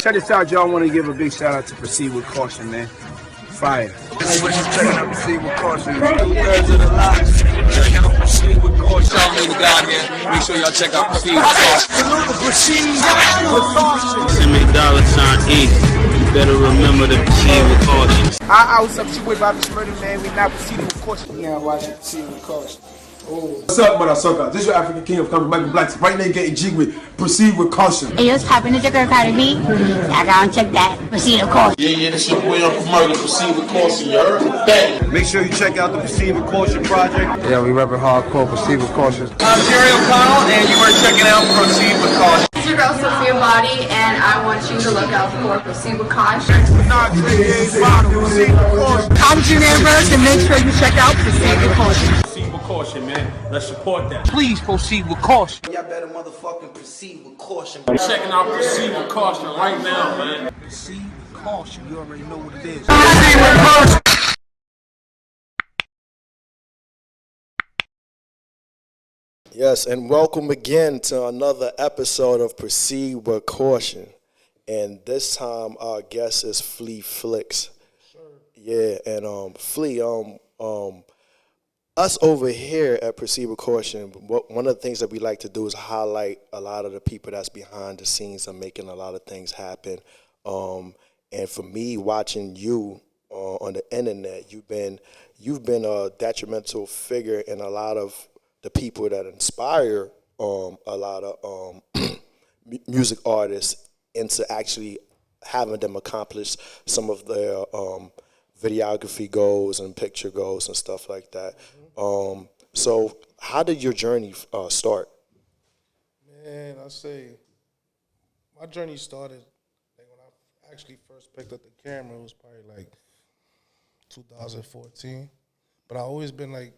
check this out, y'all. I want to give a big shout out to Proceed with Caution, man. Fire. Hey, what you checking out Proceed with Caution? 2/3 of the lot. Check out Proceed with Caution. Y'all know we got here. Make sure y'all check out Proceed with Caution. Proceed with Caution. Send me $E. You better remember to proceed with caution. What's up? It's your boy Bobby Smurder, man. We now proceeding with caution. Yeah, watching Proceed with Caution. Oh. What's up, motherfucker? This is your African King of Comedy, Michael Black. Right now, getting G with Proceed with Caution. Hey, what's poppin'? The Cigar Talk. Y'all go and check that. Proceed with Caution. Yeah, this your boy Uncle Murder. Proceed with Caution. You heard? Bang. Make sure you check out the Proceed with Caution project. Yeah, we reppin' hardcore. Proceed with Caution. I'm Jerry O'Connell, and you are checking out Proceed with Caution. It's your girl Sophia Body, and I want you to look out for Proceed with Caution. I'm Junior Ambrose, and make sure you check out Proceed with Caution. Proceed with caution, man. Let's support that. Please proceed with caution. Y'all better motherfucking proceed with caution. I'm checking out Proceed with Caution right now, man. Proceed with caution. You already know what it is. Proceed with caution. Yes, and welcome again to another episode of Proceed with Caution. And this time our guest is Flix. Sure. Yeah, and Flea, us over here at Proceed with Caution, one of the things that we like to do is highlight a lot of the people that's behind the scenes and making a lot of things happen. And for me, watching you on the internet, you've been a detrimental figure in a lot of the people that inspire a lot of music artists into actually having them accomplish some of their videography goals and picture goals and stuff like that. So how did your journey start? Man, I say my journey started like when I actually first picked up the camera. It was probably like 2014. But I always been like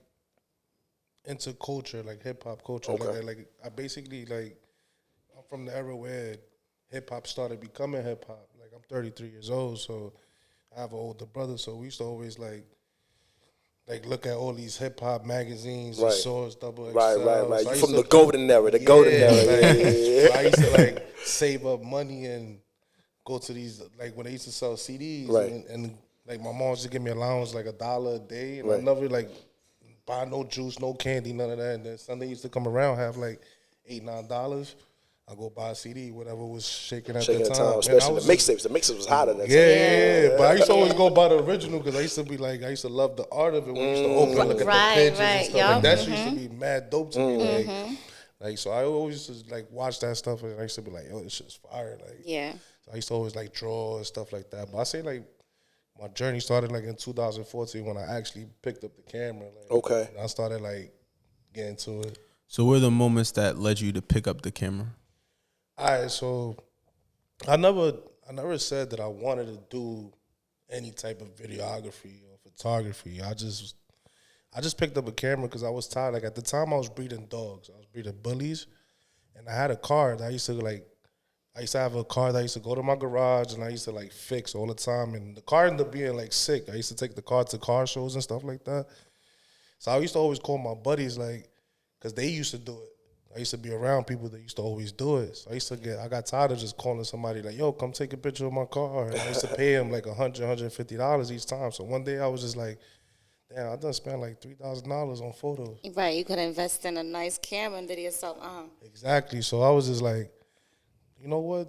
into culture, like hip hop culture. Okay. Like I basically I'm from the era where hip hop started becoming hip hop. Like I'm 33 years old, so I have an older brother. So we used to always like look at all these hip hop magazines, Right. the Source, Double XL. Right. So You from the golden era, golden era. So I used to like save up money and go to these, like when they used to sell CDs, Right. and like my mom used to give me allowance like $1 a day, and Right. I never like buy no juice, no candy, none of that. And then Sunday used to come around, have like $8-9. I go buy a CD, whatever was shaking at the time. Especially the mixtapes. The mixtapes was hotter that time. Yeah. But I used to always go buy the original because I used to love the art of it. When we used to open, look at the pictures and stuff. Like that used to be mad dope to me. Like, so I always just like watch that stuff, and I used to be like, yo, this shit's fire. Like, Yeah. So I used to always like draw and stuff like that. But I say like my journey started like in 2014 when I actually picked up the camera. Like, Okay. and I started like getting to it. So what are the moments that led you to pick up the camera? All right, so I never said that I wanted to do any type of videography or photography. I just picked up a camera because I was tired. Like at the time, I was breeding dogs. I was breeding bullies, and I had a car that I used to have a car that I used to go to my garage and I used to like fix all the time. And the car ended up being like sick. I used to take the car to car shows and stuff like that. So I used to always call my buddies like, because they used to do it. I used to be around people that used to always do it. So I got tired of just calling somebody like, yo, come take a picture of my car. And I used to pay them like $100, $150 each time. So one day I was just like, damn, I done spent like $3,000 on photos. Right, you could invest in a nice camera and video yourself. Exactly. So I was just like, you know what?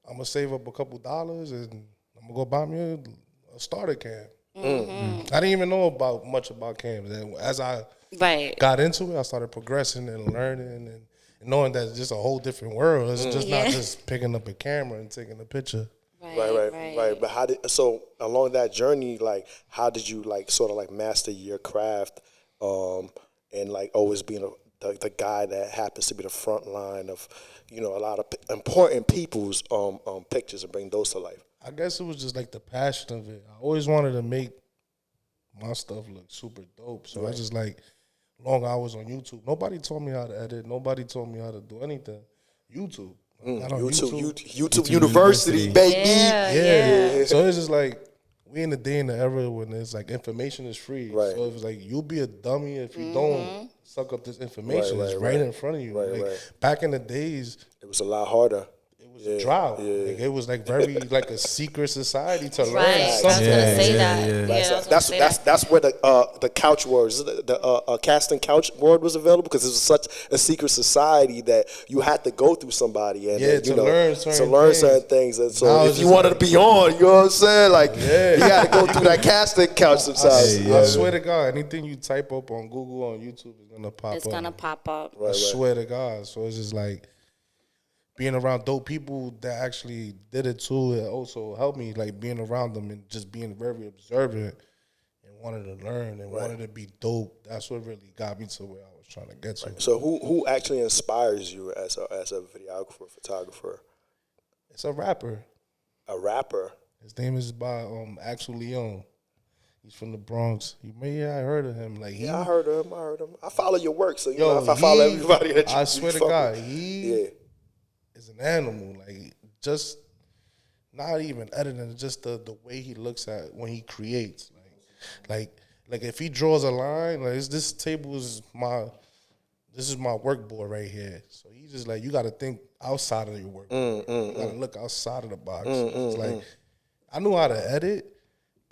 I'm going to save up a couple dollars and I'm going to go buy me a starter cam. I didn't even know much about cams. And as I got into it, I started progressing and learning and knowing that it's just a whole different world. It's just not just picking up a camera and taking a picture. Right. But so along that journey, like, how did you like sort of like master your craft, and like always being the guy that happens to be the front line of, you know, a lot of important people's pictures and bring those to life? I guess it was just like the passion of it. I always wanted to make my stuff look super dope. So I just like long hours on YouTube. Nobody taught me how to edit. Nobody taught me how to do anything. YouTube. YouTube University, baby. Yeah. So it's just like we in the day and the era when it's like information is free. Right. So it's like you'll be a dummy if you don't suck up this information. It's right in front of you. Back in the days, it was a lot harder. was a drought. Like, it was like very like a secret society to learn Right. I was something. gonna say that. That's where the couch boards, the casting couch board was available, because it was such a secret society that you had to go through somebody and to learn certain things. And so if you wanted to be on, you know what I'm saying? Like you had to go through that casting couch sometimes. I swear to God, anything you type up on Google, on YouTube, is gonna pop up. It's gonna pop up. I swear to God. So it's just like being around dope people that actually did it too. It also helped me, like being around them and just being very observant and wanted to learn and wanted to be dope. That's what really got me to where I was trying to get to. So who actually inspires you as a videographer, photographer? It's a rapper. A rapper. His name is by Axel Leon. He's from the Bronx. You may have heard of him. Like I heard of him. I follow your work, so you know if I follow everybody that you I swear to God, with. he is an animal. Like, just not even editing, just the way he looks at when he creates. Like if he draws a line, like this table is this is my work board right here. So he's just like, you got to think outside of your work board. You got to look outside of the box. It's like, I knew how to edit,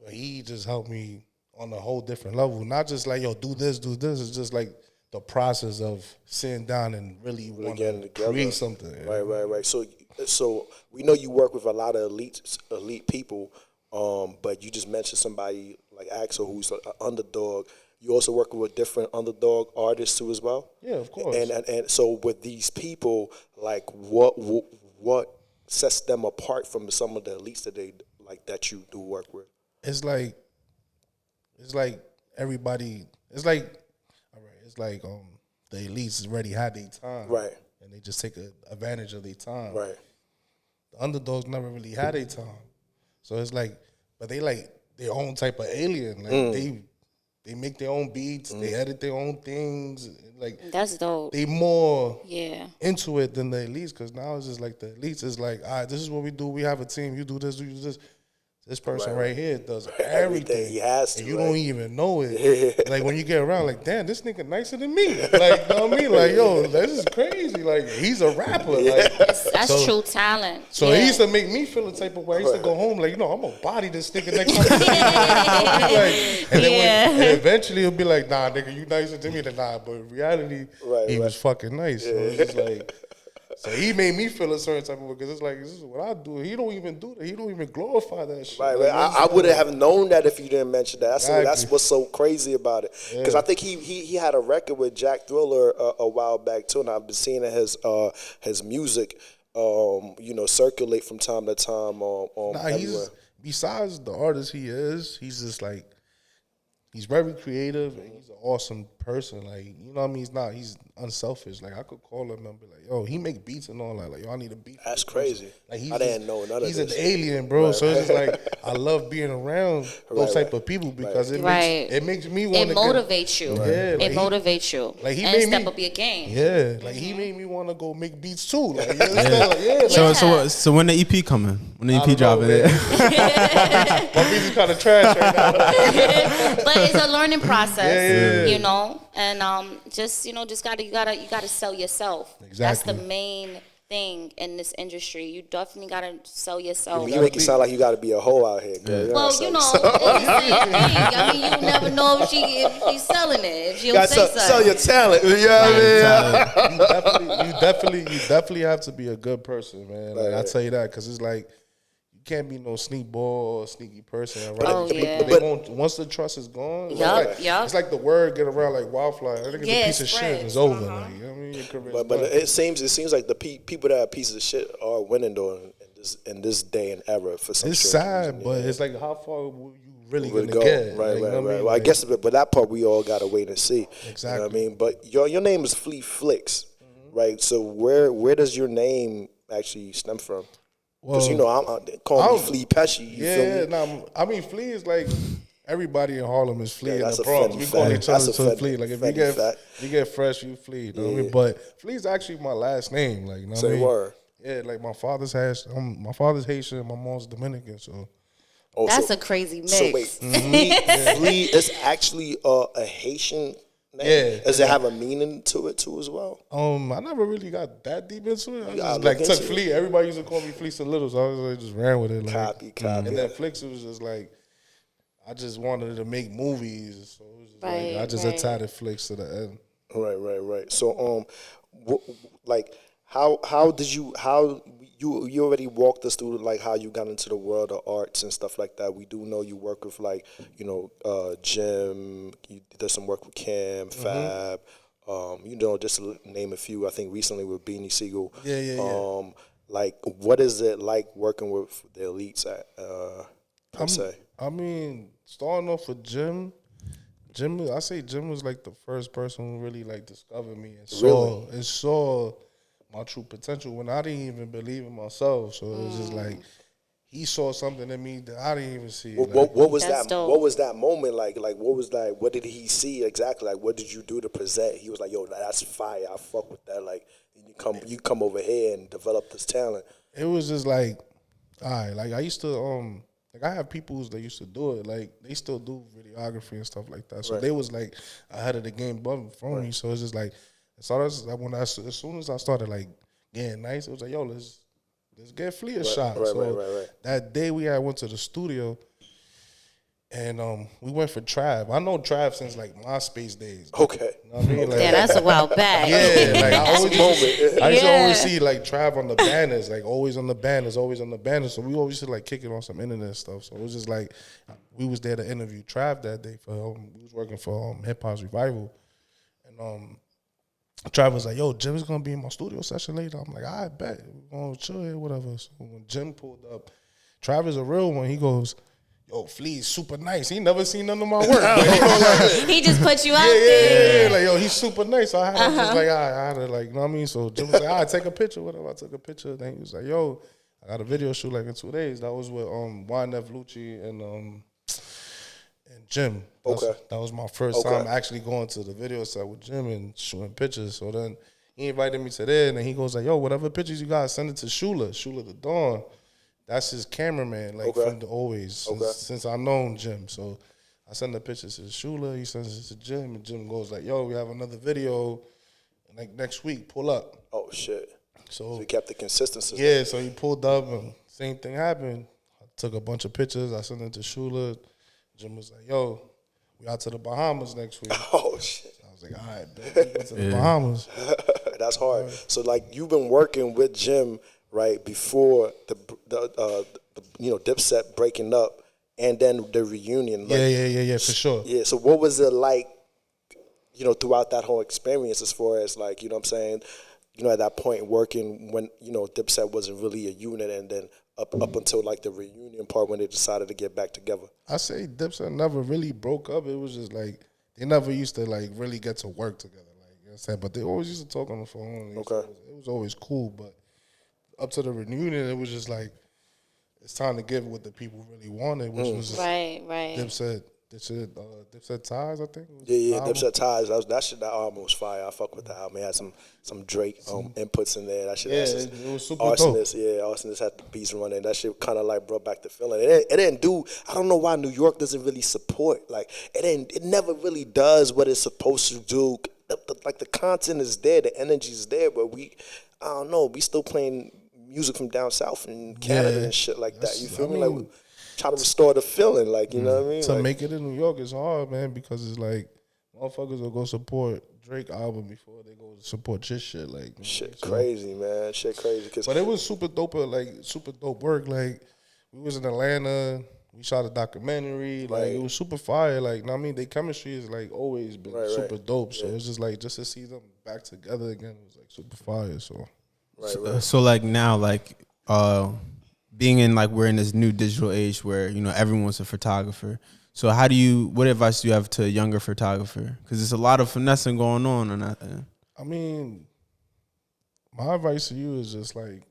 but he just helped me on a whole different level. Not just like, yo, do this. It's just like the process of sitting down and really want to create something. Right. So we know you work with a lot of elite people, but you just mentioned somebody like Axel, who's an underdog. You also work with different underdog artists too as well? Yeah, of course. And so with these people, like what sets them apart from some of the elites that you do work with? It's like everybody. It's like the elites already had their time, right? And they just take advantage of their time, right? The underdogs never really had their time, so it's like, but they like their own type of alien. Like they make their own beats, they edit their own things. Like that's dope. They more into it than the elites, because now it's just like the elites is like, all right, this is what we do. We have a team. You do this. You do this. This person right here does everything. He has to, and you don't even know it. Like when you get around, like, damn, this nigga nicer than me. Like, you know what I mean? Like, yo, this is crazy. Like, he's a rapper. Like, that's true talent. So he used to make me feel the type of way. I used to go home like, I'm gonna body this nigga next time. And then and eventually he'll be like, nah, nigga, you nicer than me than nah. But in reality, he was fucking nice. So it's just like. So he made me feel a certain type of way, because it's like, this is what I do. He don't even do that. He don't even glorify that shit. Right. Like, I wouldn't have known that if you didn't mention that. That's what's so crazy about it. Because I think he had a record with Jack Thriller a while back too, and I've been seeing his music, circulate from time to time on everywhere. Besides the artist he is, he's just like, he's very creative and he's an awesome person. Like, you know what I mean? He's unselfish. Like, I could call him and be like, yo, he make beats and all that. Like, yo, I need a beat. That's crazy. Like, I didn't know none of this. He's an alien, bro. So it's just like, I love being around those type of people, because it makes me want to. It motivates you. Yeah, it motivates you. Like, he and made step up your game. Yeah, like he made me want to go make beats too. Like, So when the EP coming? When the EP dropping? My beats is kind of trash right now. But it's a learning process, you know, and you gotta sell yourself. Exactly. That's the main thing in this industry. You definitely gotta sell yourself. You make it sound like you gotta be a hoe out here, girl. Well, it's the same thing. I mean, you never know if she's selling it. If she don't say something. Sell your talent. You know what I mean? You definitely have to be a good person, man. Like, I tell you that, because it's like, can't be no sneak ball or sneaky person, right? But once the trust is gone, it's like the word get around like wildfire. I think it's a piece of shit. It's over. Like, you know what I mean? Your career's but it seems like the people that are pieces of shit are winning though in this day and era for some. It's sad, but it's like, how far will you really gonna go? get? Right. I mean? Well, I guess, but that part we all gotta wait and see. Exactly. You know what I mean? But your name is Flix, right? So where does your name actually stem from? Because I'm calling me Flea Pesci. You feel me? I mean, Flea is like, everybody in Harlem is Flea in the Bronx. We call each other to Flea. Like, if you get fresh, you Flea. You know what I mean? But Flea is actually my last name. Like, you know what I mean? Word. Yeah, like my father's Haitian, my mom's Dominican. So that's a crazy mix. So wait, Flea is actually a Haitian name. Does it have a meaning to it too as well? I never really got that deep into it. I Yeah, just took Flea. Everybody used to call me Fleece a little, so I was like, just ran with it. Copy. And then Flix, it was just like, I just wanted to make movies, so it was just I just attached Flix to the end. Right. So how did you already walked us through like how you got into the world of arts and stuff like that. We do know you work with Jim. You did some work with Cam, Fab. Just to name a few. I think recently with Beanie Siegel. Yeah. Like, what is it like working with the elites at per se? I mean, starting off with Jim, I say Jim was like the first person who really like discovered me and saw my true potential when I didn't even believe in myself. So it was just like he saw something in me that I didn't even see. What was that? Dope. What was that moment like? Like what did he see exactly? Like what did you do to present? He was like, "Yo, that's fire. I fuck with that." Like you come over here and develop this talent. It was just like, all right, like I used to I have people that used to do it. Like they still do videography and stuff like that. So they was like ahead of the game from me. So it's just like as soon as I started like getting nice, it was like, yo, let's get Flea a shot. Right. That day we went to the studio and we went for Trav. I know Trav since like MySpace days. Okay. You know what I mean? Like, yeah, that's a while back. Yeah, like I used to always see like Trav on the banners, like always on the banners. So we always used to like kick it on some internet stuff. So it was just like we was there to interview Trav that day for we was working for Hip Hop's Revival. And Trav was like, yo, Jim's gonna be in my studio session later. I'm like, I bet. We're gonna chill here, whatever. So when Jim pulled up, Trav is a real one. He goes, yo, Flea's super nice. He never seen none of my work. Like, he just put you out there. Yeah. Like, yo, he's super nice. So I had to just like, I had to like, you know what I mean? So Jim was like, all right, take a picture, whatever. I took a picture. Then he was like, yo, I got a video shoot like in 2 days. That was with YNF Lucci and Jim. That was my first time actually going to the video set with Jim and shooting pictures. So then he invited me to there, and then he goes like, yo, whatever pictures you got, send it to Shula the Dawn. That's his cameraman, like from the always, since I known Jim. So I send the pictures to Shula, he sends it to Jim, and Jim goes like, yo, we have another video like next week, pull up. Oh, shit. So he kept the consistency. Yeah, so he pulled up, and same thing happened. I took a bunch of pictures, I sent it to Shula. Jim was like, yo, we out to the Bahamas next week. Oh, shit. I was like, all right, bet. We went to the Bahamas. That's hard. So, like, you've been working with Jim, right, before the Dipset breaking up and then the reunion. Like, yeah, for sure. Yeah, so what was it like, throughout that whole experience as far as, like, you know what I'm saying, at that point working when, Dipset wasn't really a unit and then up until, like, the reunion part when they decided to get back together? I say Dipset never really broke up. It was just, like, they never used to, like, really get to work together. Like, you know what I'm saying? But they always used to talk on the phone. It was always cool, but up to the reunion, it was just like it's time to give what the people really wanted, which was right. Dipset Ties, I think. Yeah, Dipset Ties. That shit, that album was fire. I fuck with that album. It had some Drake inputs in there. That shit. It was super Arsonist, dope. Yeah, Arsonist had the beats running. That shit kind of like brought back the feeling. It didn't do. I don't know why New York doesn't really support. Like it never really does what it's supposed to do. Like the content is there, the energy is there, but I don't know. We still playing music from down south in Canada and shit like that. You feel me? Like we try to restore the feeling, like, you know what I mean? To make it in New York is hard, man, because it's like motherfuckers will go support Drake album before they go support your shit. Like shit crazy, man. Shit crazy. But it was super dope work. Like we was in Atlanta, we shot a documentary. Like it was super fire. Like, I mean, their chemistry is like always been super dope. So it's just like just to see them back together again, it was like super fire. So. So like now, like being in like we're in this new digital age where everyone's a photographer. So what advice do you have to a younger photographer? Because there's a lot of finessing going on that end. I mean, my advice to you is just like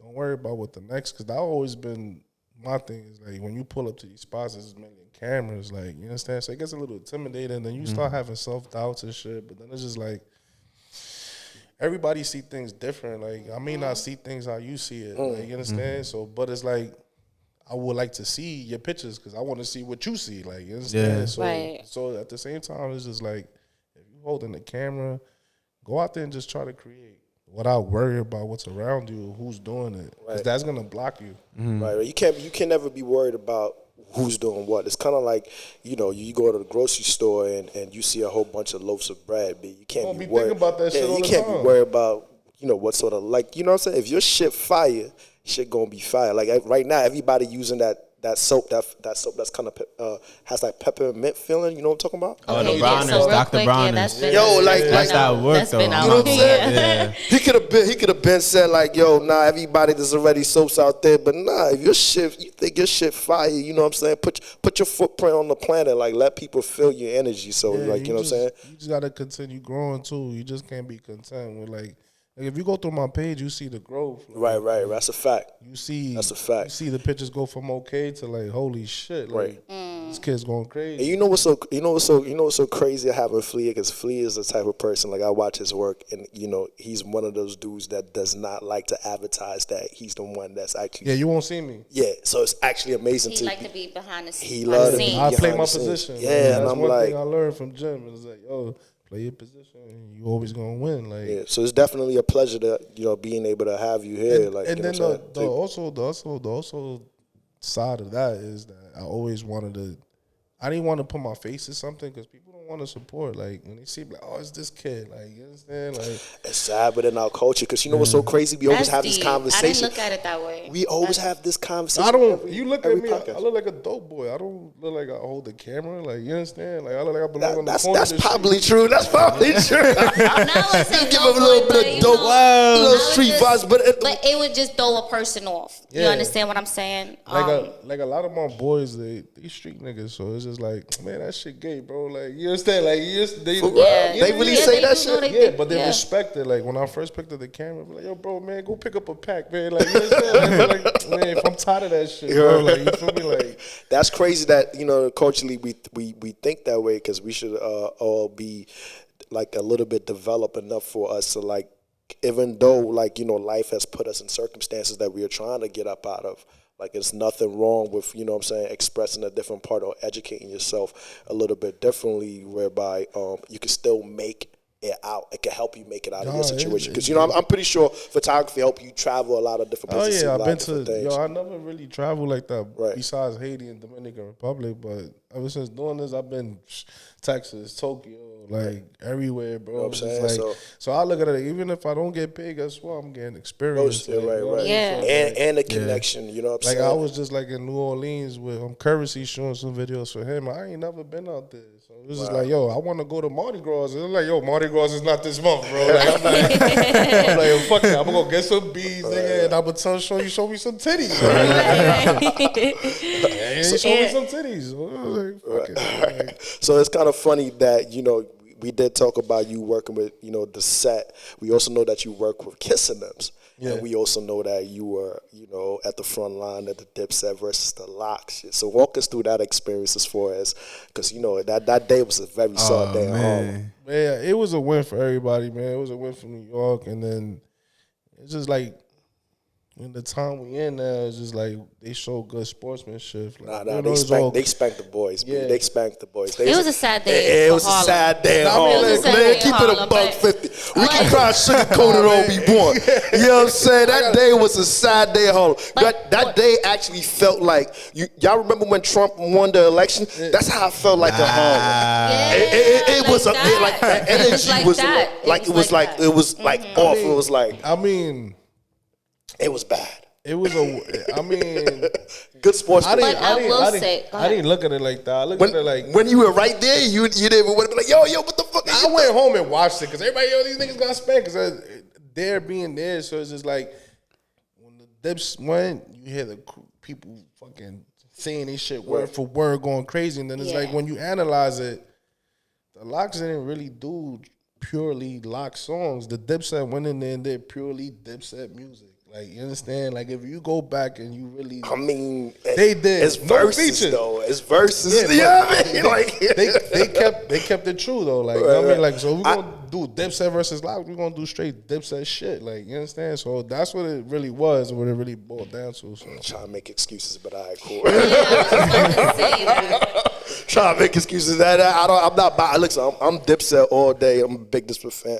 don't worry about what the next. Because that always been my thing is like when you pull up to these spots, there's a million cameras. Like you understand, so it gets a little intimidating. And then you start having self-doubts and shit. But then it's just like. Everybody see things different. Like I may not see things how you see it. Like, you understand? So, but it's like I would like to see your pictures because I want to see what you see. Like you understand? So at the same time, it's just like if holding the camera, go out there and just try to create without worrying about what's around you or who's doing it. Because that's gonna block you. Right. You can never be worried about who's doing what. It's kind of like, you go to the grocery store and you see a whole bunch of loaves of bread, but you can't be worried about that shit all you the can't time. be worried about, what sort of, like, you know what I'm saying? If your shit fire, shit gonna be fire. Like right now, everybody using that soap, that soap that's kind of has that peppermint feeling. You know what I'm talking about? Oh, the Browners, Dr. Browners. That's how it works, though. You know what I'm saying? Yeah. He could have been said like, yo, nah, everybody, there's already soaps out there, but nah, if you think your shit fire, you know what I'm saying? Put your footprint on the planet, like let people feel your energy. So you know what I'm saying? You just gotta continue growing too. You just can't be content with like if you go through my page, you see the growth. Like, right. That's a fact. That's a fact. You see the pictures go from okay to like holy shit. Like this kid's going crazy. And you know what's so crazy? I have with Flea, because Flea is the type of person, like I watch his work, and he's one of those dudes that does not like to advertise that he's the one that's actually. Yeah, you won't see me. Yeah, so it's actually amazing. He like to be behind the scenes. He loves to be I play my behind the position. scenes. Yeah, that's and I'm one like, thing I learned from Jim is like, yo, play your position, and you always gonna win. Like, yeah, so it's definitely a pleasure to being able to have you here. And then the also side of that is that I always wanted to. I didn't want to put my face to something because people don't want to support. Like when they see, like, oh, it's this kid. Like, you understand? Like, it's sad, but in our culture, because you know what's so crazy? We always have this conversation. I didn't look at it that way. We always have this conversation. You look at me. Podcast. I look like a dope boy. I don't look like I hold the camera. Like, you understand? Like I look like I belong on the corner. That's probably true. That's probably true. You give him a little bit of dope, little street vibes, but it would just throw a person off. Yeah. You understand what I'm saying? Like a lot of my boys, they street niggas, so it's just like, man, that shit gay, bro. Like, you understand? Like, they really say that shit. Yeah, but they respect it. Like when I first picked up the camera, I'm like, yo, bro, man, go pick up a pack, man. Like, you understand? Like, man, if I'm tired of that shit, bro, like, you feel me? Like, that's crazy that culturally we think that way, because we should all be like a little bit developed enough for us to, like, even though, like, life has put us in circumstances that we are trying to get up out of. Like, there's nothing wrong with, expressing a different part or educating yourself a little bit differently, whereby you can still make it out. It can help you make it out of your situation. Because, I'm pretty sure photography help you travel a lot of different places. Oh, yeah, I've been to things. I never really traveled like that besides Haiti and Dominican Republic. But ever since doing this, I've been Texas, Tokyo, like everywhere, bro. You know what I'm saying? So I look at it, even if I don't get paid, guess what? I'm getting experience. Right. Yeah. And a connection, you know what I'm saying? Like I was just like in New Orleans with Currency showing some videos for him. I ain't never been out there. So it was just like, yo, I want to go to Mardi Gras. And I'm like, yo, Mardi Gras is not this month, bro. Like, I'm like, yo, fuck it. I'm going to go get some beads, nigga, and I'm going to show me some titties. Show me some titties. Like, fuck it. Like, so it's kind of funny that, we did talk about you working with, the set. We also know that you work with Kissing Thems. Yeah. And we also know that you were, at the front line at the Dipset versus the Lox shit. So walk us through that experience as far as, because, that day was a very sad day in Harlem. Yeah, it was a win for everybody, man. It was a win for New York. And then it's just like, in the time we in now, it's just like they show good sportsmanship. Like, they spanked the boys. Yeah. They spanked the boys. It was a sad day. It was a sad day in Harlem. Keep it a $150. We can try to sugarcoat it all we want. You know what I'm saying? That day was a sad day in Harlem. That day actually felt like, y'all remember when Trump won the election? That's how I felt like in Harlem. It was like that energy was like it was like off. It was like, I mean, it was bad. It was good sports. I didn't look at it like that. I looked at it like, when you were right there, you didn't want to be like, yo, what the fuck? I went home and watched it because everybody, these niggas got spanked because they're being there. So it's just like when the Dips went, you hear the people fucking saying this shit word for word, going crazy, and then it's like when you analyze it, the Lox didn't really do purely Lox songs. The Dipset went in there and did purely Dipset music. Like, you understand? Like, if you go back and you really, I mean, they did. It's verses though. It's verses. Yeah, you know what I mean? Like, they kept it true though. Like, you know what I mean? Like, so we're gonna do Dipset versus Lock, we're gonna do straight Dipset shit. Like, you understand? So that's what it really was, what it really boiled down to. So I'm trying to make excuses, but I cool. Yeah, Trying to make excuses. I'm not. Listen, I'm Dipset all day. I'm a big Dipset fan.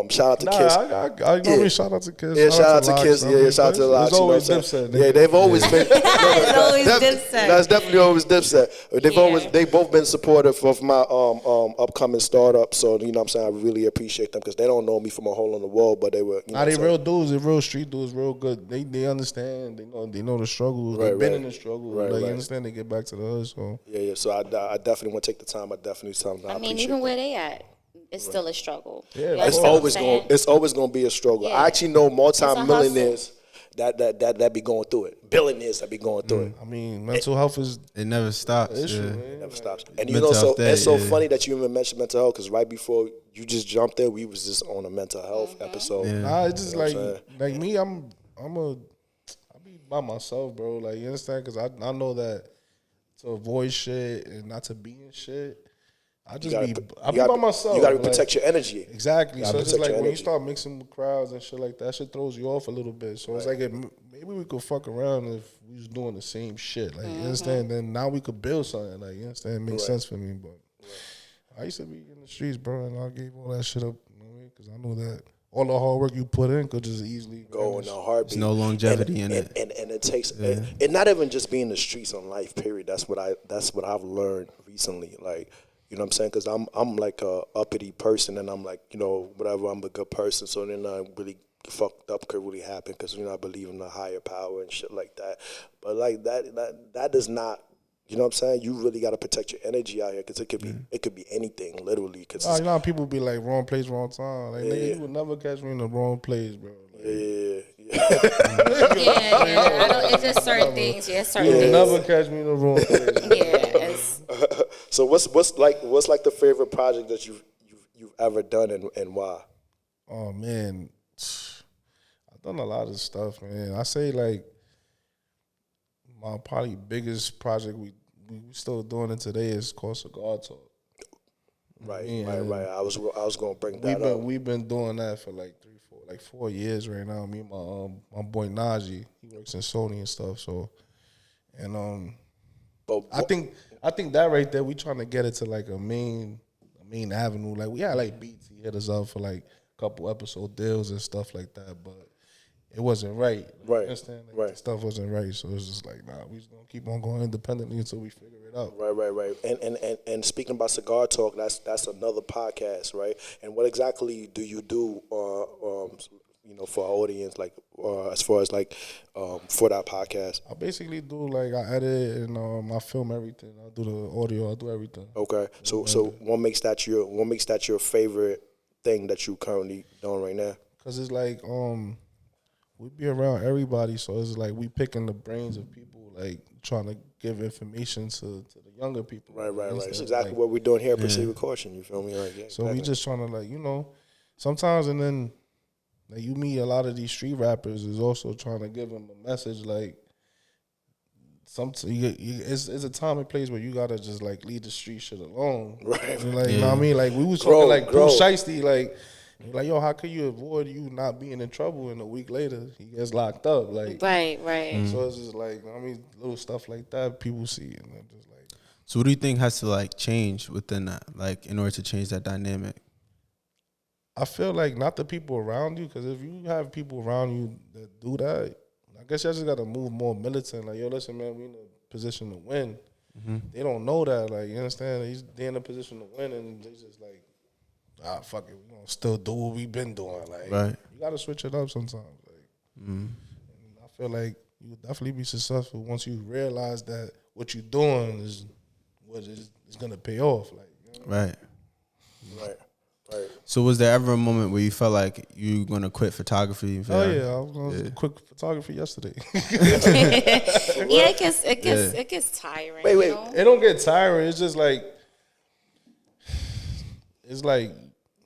Shout out to Kiss. I normally shout out to Kiss. Yeah, shout out to Kiss. Yeah, shout out to Lox. It's always Dipset. Yeah, they've always been. It's always Dipset. That's definitely always Dipset. They've both been supportive of my upcoming startup. So you know what I'm saying, I really appreciate them because they don't know me from a hole in the wall, but they were. They real dudes. They real street dudes. Real good. They understand. They know the struggles. They've been in the struggle. You understand. They get back to the hood. So yeah. So I definitely want to take the time. I mean, even where they at, it's still a struggle. Yeah, it's always gonna be a struggle. Yeah. I actually know multi-millionaires that be going through it. Billionaires that be going through it. I mean, mental health it never stops. It never stops. And you know, so it's so funny that you even mentioned mental health because right before you just jumped there, we was just on a mental health episode. Yeah. Nah, it's just like me. I be by myself, bro. Like, you understand? Because I know that to avoid shit and not to be in shit. I be by myself. You gotta protect your energy. Exactly. So it's just like when you start mixing with crowds and shit like that, shit throws you off a little bit. So it's like maybe we could fuck around if we was doing the same shit. Like, you understand? Then now we could build something. Like, you understand? It makes sense for me. But I used to be in the streets, bro, and I gave all that shit up. You know what I mean? Because I know that all the hard work you put in could just easily go in a heartbeat. There's no longevity in it, and it takes and not even just being in the streets on life. Period. That's what I've learned recently. Like, you know what I'm saying? Because I'm like a uppity person, and I'm like, you know, whatever. I'm a good person. So then really fucked up could really happen because I believe in a higher power and shit like that. But like that does not. You know what I'm saying? You really got to protect your energy out here because it could be anything, literally. Cause you know how people be like, wrong place, wrong time. Like, nigga, you would never catch me in the wrong place, bro. Like, It's just certain things. Yeah, certain things. You would never catch me in the wrong place. So what's like the favorite project that you've ever done and why? Oh man, I've done a lot of stuff, man. I say like my probably biggest project we still doing it today is called Cigar Talk. Right. I was gonna bring that up. We've been doing that for like 4 years right now. Me and my boy Najee, he works in Sony and stuff. So, and I think that right there, we trying to get it to like a main avenue. Like we had like BT hit us up for like a couple episode deals and stuff like that, but it wasn't right. Right. You understand? Like, stuff wasn't right. So it's just like, nah, we just gonna keep on going independently until we figure it out. Right. And speaking about Cigar Talk, that's another podcast, right? And what exactly do you do for our audience, like as far as like for that podcast? I basically do like I edit and I film everything. I do the audio, I do everything. Okay. So what makes that your favorite thing that you currently doing right now? Cause it's like we be around everybody, so it's like we picking the brains of people, like trying to give information to the younger people. Right. That's exactly what we're doing here at Proceed with Caution. You feel me? Like, yeah, so we just trying to like, sometimes and then like you meet a lot of these street rappers is also trying to give them a message like it's a time and place where you gotta just like leave the street shit alone. Right. You know what I mean? Like we was talking like Pooh Shiesty, like, yo, how could you avoid you not being in trouble and a week later he gets locked up? Like, right. So it's just like, little stuff like that people see and they're just like. So what do you think has to like change within that, like in order to change that dynamic? I feel like not the people around you, because if you have people around you that do that, I guess y'all just got to move more militant. Like, yo, listen, man, we in a position to win. Mm-hmm. They don't know that. Like, you understand? They're in a position to win and they just like, fuck it, we gonna still do what we've been doing. Like, you gotta switch it up sometimes. Like, and I feel like you would definitely be successful once you realize that what you're doing is what is gonna pay off. Like, Right. So was there ever a moment where you felt like you were gonna quit photography? Oh yeah, I was gonna quit photography yesterday. It gets tiring. Wait, it don't get tiring. It's just like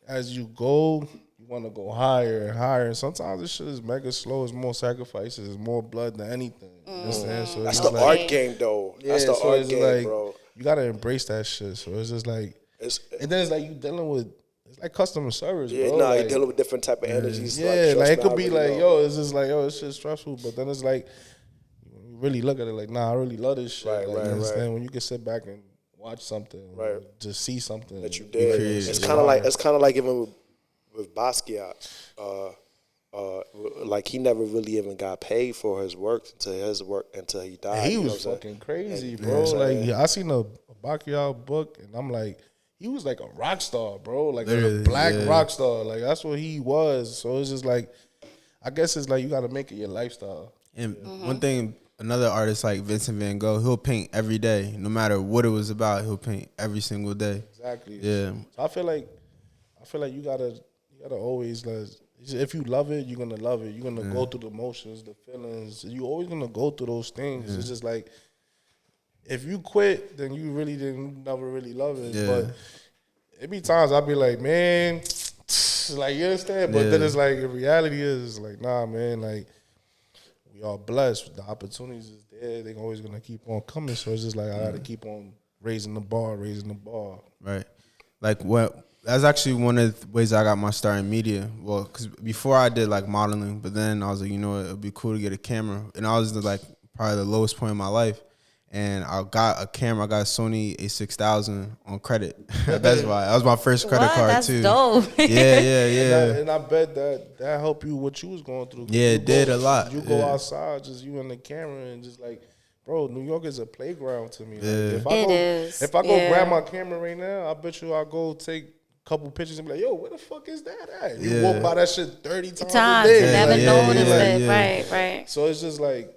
as you go, you want to go higher and higher. And sometimes this shit is mega slow. It's more sacrifices. It's more blood than anything. You understand? So that's the art game, though. Yeah, that's the art game, bro. You gotta embrace that shit. So it's just like, and then it's like you dealing with it's like customer service, Yeah, bro. nah, like, you're dealing with different type of energies. Yeah, like it could be really like, know. yo, it's just like, yo, it's shit stressful. But then it's like, you really look at it like, nah, I really love this shit. Right, like, right, you understand? right. When you can sit back and watch something, Right. or just see something that you did. created. It's kind of like even with Basquiat. Like he never really even got paid for his work until he died. And he you know was what I'm fucking crazy, And- bro. yeah, Like I seen a Basquiat book, and I'm like, he was like a rock star, bro. Like Literally, a black yeah. rock star. Like that's what he was. So it's just like, I guess it's like you got to make it your lifestyle. And one thing, another artist like Vincent Van Gogh, he'll paint every day, no matter what it was about. He'll paint every single day. Exactly. Yeah. So I feel like you gotta always like, if you love it, you're gonna love it. You're gonna go through the emotions, the feelings. You always gonna go through those things. It's just like, if you quit, then you really never really love it. Yeah. But it be times I be like, man, like you understand. But then it's like, the reality is like, nah, man, like we are blessed. The opportunities is there. They're always gonna keep on coming. So it's just like I gotta keep on raising the bar. Right. Like that's actually one of the ways I got my start in media. Well, because before I did like modeling, but then I was like, you know what, it'd be cool to get a camera. And I was like probably the lowest point in my life. And I got a camera. I got a Sony A6000 on credit at Best Buy. That was my first credit card That's too. dope. Yeah. And I bet that helped you what you was going through. Yeah, it did a lot. You go outside, just you and the camera, and just like, bro, New York is a playground to me. Like, if I go grab my camera right now, I bet you I'll go take a couple pictures and be like, yo, where the fuck is that at? You walk by that shit 30 times a day. Never noticed it. Like, Right. So it's just like,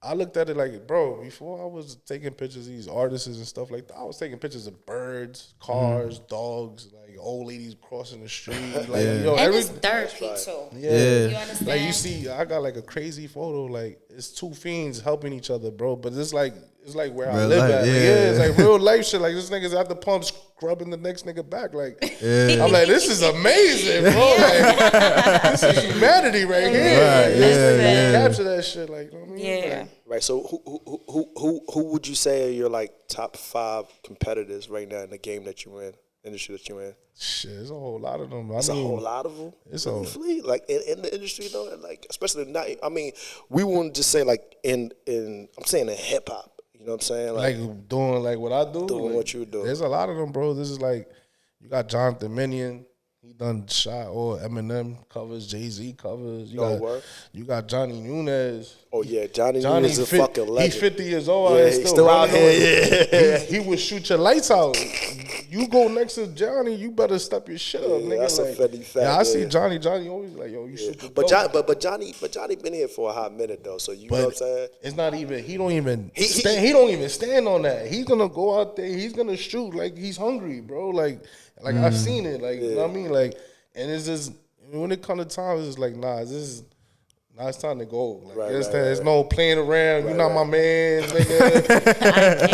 I looked at it like, bro, before I was taking pictures of these artists and stuff like that, I was taking pictures of birds, cars, dogs, like old ladies crossing the street. Like, yo, And it's dirty too. Yeah. You understand? Like you see, I got like a crazy photo. Like it's two fiends helping each other, bro. But it's like where I Real live life, at. Like, yeah. it's like real life shit. Like this nigga's at the pump scrubbing the next nigga back. Like I'm like, this is amazing, bro. Like this is humanity right here. Right, Like, capture that shit. Like, you know what I mean? Yeah. Like, Right. So who would you say are your like top 5 competitors right now in the game that you're in, industry that you're in? shit, there's a whole lot of them. It's a whole lot of them. It's Really? Like in the industry though, and like especially not. I mean, we wouldn't just say like in. I'm saying in hip hop. You know what I'm saying? Like doing like what I do. Doing like, what you do. There's a lot of them, bro. This is like, you got Jonathan Minion. He done shot all Eminem covers, Jay-Z covers. You got Johnny Nunez. Oh yeah, Johnny Nunez is a fucking legend. He's 50 years old. Yeah, He's he's still out here. Yeah. He would shoot your lights out. You go next to Johnny, you better step your shit up, nigga. That's like, a funny fact. Yeah, I see Johnny. Johnny always like, yo, you shoot the But dope. Johnny been here for a hot minute though. So you know what I'm saying? It's not even. He don't even stand on that. He's gonna go out there. He's gonna shoot like he's hungry, bro. Like I've seen it. Like you know what I mean. Like, and it's just when it comes to time, it's like now it's time to go. Like, Right, there's no playing around. You're not my man, nigga.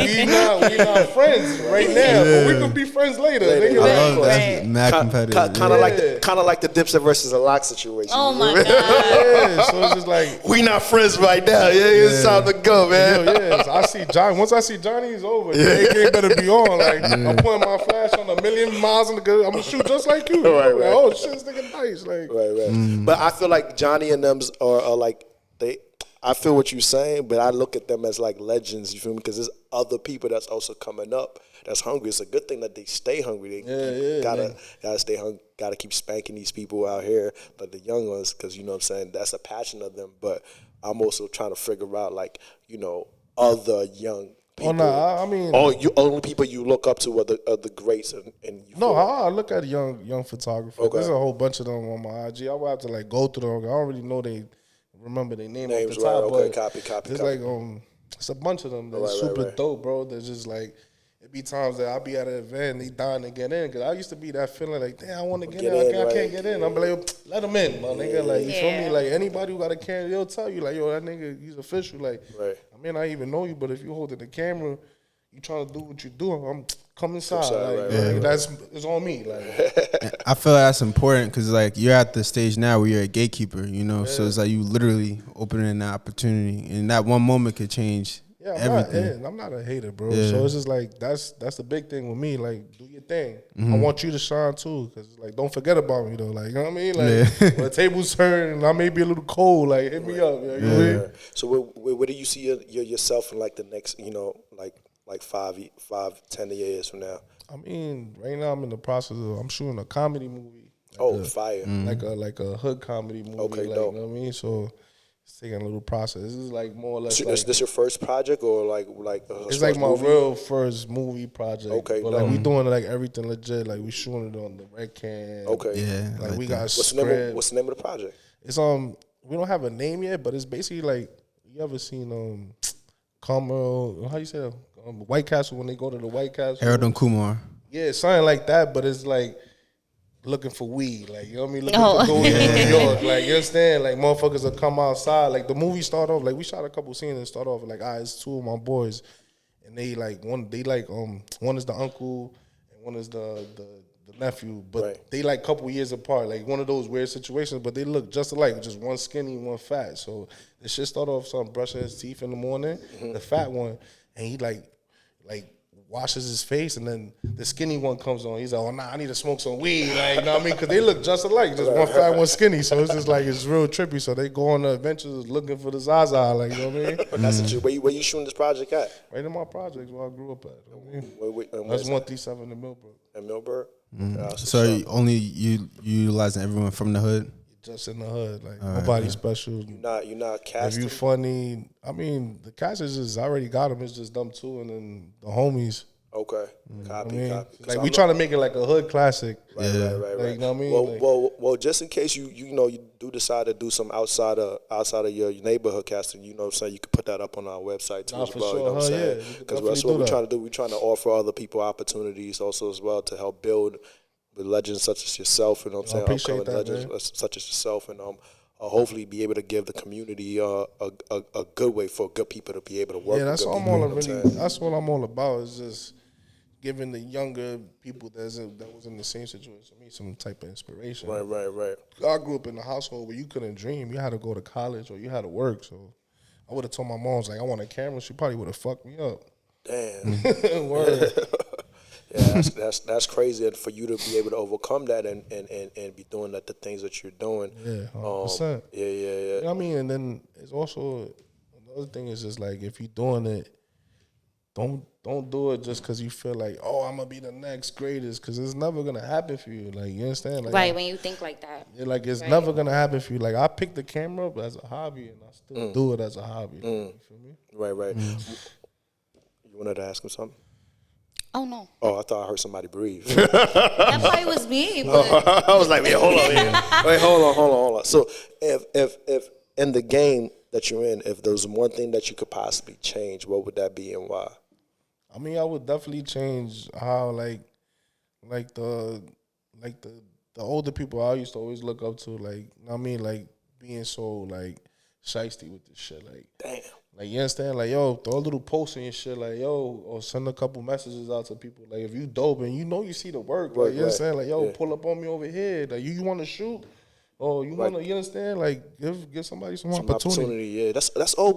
we not friends right now, but we could be friends later. Nigga. I love that. Mad competitive. Kind of like the Dipset versus a Lock situation. Oh my god. Yeah, so it's just like we not friends right now. Yeah, it's time to go, man. yeah. So I see Johnny. Once I see Johnny, it's over. The game better be on. Like I'm putting my flash on 1,000,000 miles in the gun. I'm gonna shoot just like you. Right. Like, oh shit, this nigga nice. Like Right. But I feel like Johnny and them are like they. I feel what you're saying, but I look at them as like legends. You feel me? Because there's other people that's also coming up that's hungry. It's a good thing that they stay hungry. They gotta stay hungry. Gotta keep spanking these people out here, like the young ones, because you know what I'm saying. That's a passion of them. But I'm also trying to figure out like other young people. Oh no, I mean, only people you look up to are the greats, and you no, I look at young photographers. Okay. There's a whole bunch of them on my IG. I would have to like go through them. I don't really know remember their name names, off the top, right? but Okay, copy. it's like it's a bunch of them that's super dope, bro. There's just like it be times that I'll be at an event and they dying to get in because I used to be that feeling like, damn, I want to get in, I can't get in. I'm like, let them in, my nigga. Like you feel me? Like anybody who got a camera, they'll tell you like, yo, that nigga, he's official. Like, I mean, I even know you, but if you holding the camera, you trying to do what you do, I'm come inside. It's on me. Like I feel like that's important because like you're at the stage now where you're a gatekeeper, so it's like you literally opening that opportunity, and that one moment could change everything. I'm not a hater, bro. Yeah. So it's just like that's the big thing with me. Like, do your thing. I want you to shine too, because like don't forget about me though. Like, you know what I mean? Like when the tables turn and I may be a little cold, like hit me up. You know what I mean? So where do you see yourself in like the next, like 5-10 years from now? I mean, right now I'm in the process of I'm shooting a comedy movie. Fire! Like a hood comedy movie. Okay, like, dope. you know what I mean? So it's taking a little process. This is like more or less. Is this your first project or like it's like my real first movie project. Okay, but like we doing like everything legit. Like we shooting it on the red can. Okay, yeah. Like we got what's script. what's the name of the project? It's we don't have a name yet, but it's basically like you ever seen Carmel? How you say that? White Castle when they go to the White Castle. Harold and Kumar. Yeah, something like that, but it's like looking for weed, like, you know what I mean? Looking for gold in New York, like, you understand? Like, motherfuckers will come outside. Like, the movie start off, like, we shot a couple scenes and start off, like, it's two of my boys, and they, like, one is the uncle, and one is the nephew, but they, like, couple years apart, like, one of those weird situations, but they look just alike, just one skinny, one fat, so the shit start off, something brushing his teeth in the morning, the fat one, and he, like, washes his face, and then the skinny one comes on. He's like, "Oh nah, I need to smoke some weed." Like, you know what I mean? Because they look just alike, just one fat, one skinny. So it's just like it's real trippy. So they go on the adventures looking for the Zaza. Like, you know what I mean? But that's where you shooting this project at? Right in my projects where I grew up at. You know what I mean? That's 137 in Millbrook. In Millbrook. So you utilizing everyone from the hood? Just in the hood, like nobody special. You're not casting. If you funny, I mean, the cast is just I already got them. It's just them two, and then the homies. Okay, copy. Like we trying to make it like a hood classic. Right. Like, you know what I mean? Well, just in case you do decide to do some outside of your neighborhood casting, you know what I'm saying, you can put that up on our website too as well. Sure. You know what I'm saying? Because that's what we're trying to do. We're trying to offer other people opportunities also as well to help build with legends such as yourself. You know what I'm saying? Appreciate that, legends man. such as yourself, and hopefully be able to give the community a good way for good people to be able to work. Yeah, that's with all good people, that's what I'm all about. Is just giving the younger people that was in the same situation me some type of inspiration. Right. I grew up in a household where you couldn't dream. You had to go to college or you had to work. So I would have told my mom, like, I want a camera. She probably would have fucked me up. Damn. Word. Yeah, that's crazy, and for you to be able to overcome that and be doing the things that you're doing. Yeah, 100%. Yeah. You know what I mean? And then it's also another thing is just like if you're doing it, don't do it just because you feel like, oh, I'm gonna be the next greatest, because it's never gonna happen for you. Like, you understand? Like, right, when you think like that. Yeah, like it's never gonna happen for you. Like I picked the camera up as a hobby, and I still do it as a hobby. You feel me? Right. You wanted to ask him something? Oh no. Oh, I thought I heard somebody breathe. That probably was me. But I was like, wait, hold on. So if in the game that you're in, if there's one thing that you could possibly change, what would that be and why? I mean, I would definitely change how like the older people I used to always look up to, like, you know what I mean, like being so like shiesty with this shit, like damn. Like, you understand? Like, yo, throw a little post in your shit, like, yo, or send a couple messages out to people. Like, if you dope and you see the work, like, you understand? Like, yo, pull up on me over here. Like, you want to shoot? Or you want to, you understand? Like, give somebody some opportunity. Yeah, that's all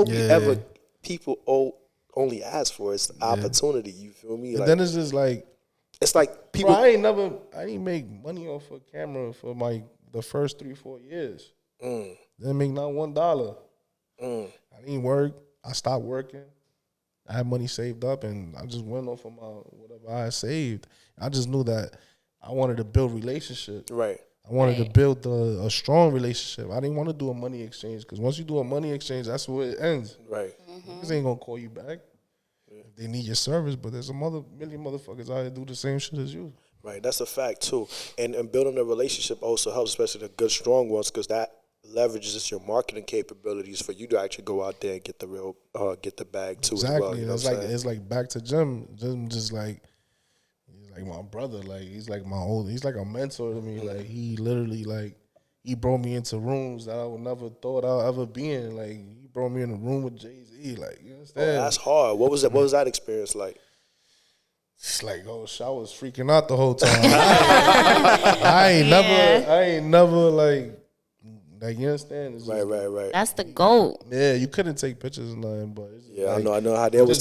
we ever people only ask for is opportunity. You feel me? And like, then it's just like, it's like people. Bro, I didn't make money off a camera for the first 3-4 years. Didn't make not $1. I didn't work. I stopped working. I had money saved up, and I just went off of whatever I had saved. I just knew that I wanted to build relationships. Right. I wanted to build a strong relationship. I didn't want to do a money exchange, because once you do a money exchange, that's where it ends. Right. Niggas ain't gonna call you back. If they need your service, but there's a million motherfuckers out here do the same shit as you. Right. That's a fact too. And building a relationship also helps, especially the good, strong ones, because that leverages your marketing capabilities for you to actually go out there and get the real, get the bag too. Exactly. As well, you know it's like back to Jim. Jim just like, he's like my brother. Like, he's like he's like a mentor to me. Like, he literally, like, he brought me into rooms that I would never thought I'd ever be in. Like, he brought me in a room with Jay-Z. Like, you understand? Oh, that's hard. What was that experience like? It's like, I was freaking out the whole time. I ain't never like Like, you understand? It's Right. That's the goal. Yeah, you couldn't take pictures and nothing, but it's Yeah, like, I know how they always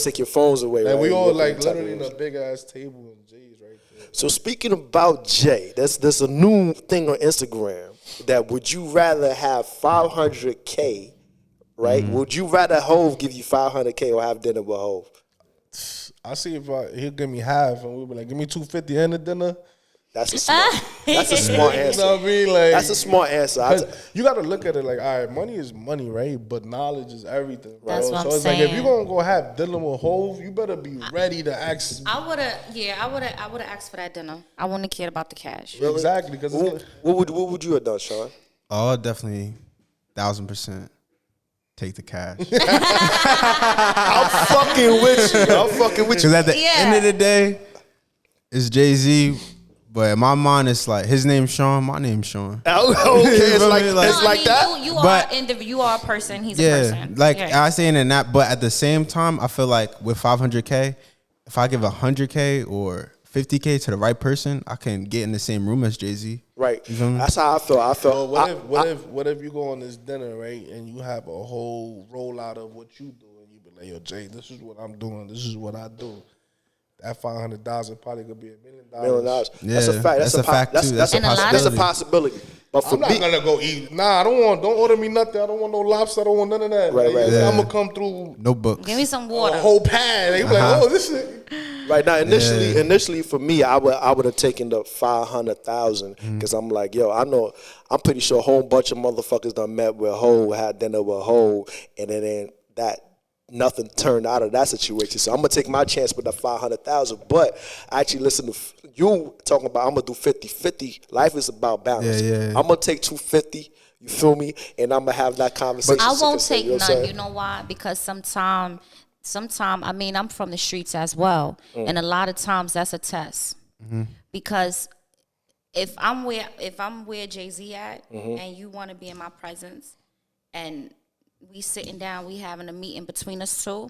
take your phones away. Like, right? we all Looking like at literally in type a big ass table and Jay's right there. So speaking about Jay, there's a new thing on Instagram that would you rather have 500K, right? Would you rather Hove give you 500K or have dinner with Hove? I see if he'll give me half and we'll be like, give me 250 and the dinner. That's a smart answer. You know what I mean? Like, that's a smart answer. You got to look at it like, all right, money is money, right? But knowledge is everything. Bro. That's what so I'm it's saying. like, if you're gonna go have dinner with Hove, you better be ready to ask. I would have asked for that dinner. I wouldn't have cared about the cash. Really? Exactly. Because what would you have done, Sean? Oh, definitely 1,000% take the cash. I'm fucking with you. Because at the end of the day, it's Jay-Z. But in my mind, it's like his name's Sean, my name's Sean. Oh, okay, it's like that. You are a person. He's a person. Like I saying in that, but at the same time, I feel like with 500K, if I give 100K or 50K to the right person, I can get in the same room as Jay-Z. Right. You feel me? That's how I feel. Well, what if you go on this dinner, right, and you have a whole rollout of what you do, and you be like, yo, Jay, this is what I'm doing. This is what I do. That 500,000 probably could be $1 million. $1 million. Yeah, that's a fact. That's a fact too. That's a possibility. But for I'm not me, gonna go eat. Nah, don't order me nothing. I don't want no lobster. I don't want none of that. Right. Yeah. I'm gonna come through. No books. Give me some water. A whole pad. They be like, oh, this is. Right now, initially for me, I would have taken the 500,000 because I'm like, yo, I'm pretty sure a whole bunch of motherfuckers done met with Ho, had dinner with Ho, and then that nothing turned out of that situation. So I'm gonna take my chance with the 500,000. But I actually listen to you talking about I'm gonna do 50-50. Life is about balance. Yeah. I'm gonna take 250. You feel me? And I'm gonna have that conversation. I won't take none. You know why? Because sometimes, I mean, I'm from the streets as well, and a lot of times that's a test. Because if I'm where Jay-Z at, and you want to be in my presence, and we sitting down, we having a meeting between us two,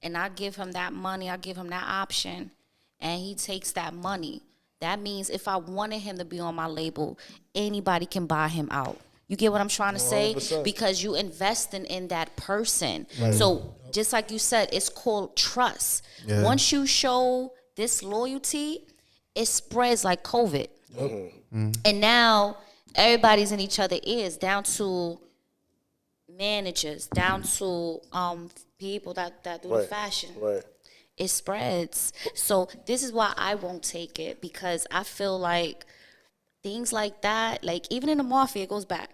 and I give him that money, I give him that option, and he takes that money. That means if I wanted him to be on my label, anybody can buy him out. You get what I'm trying to say? 100%. Because you investing in that person. Right. So just like you said, it's called trust. Yeah. Once you show this loyalty, it spreads like COVID. And now everybody's in each other's ears, down to managers, down to people that do the fashion. Right. It spreads. So this is why I won't take it, because I feel like things like that, like even in the mafia, it goes back.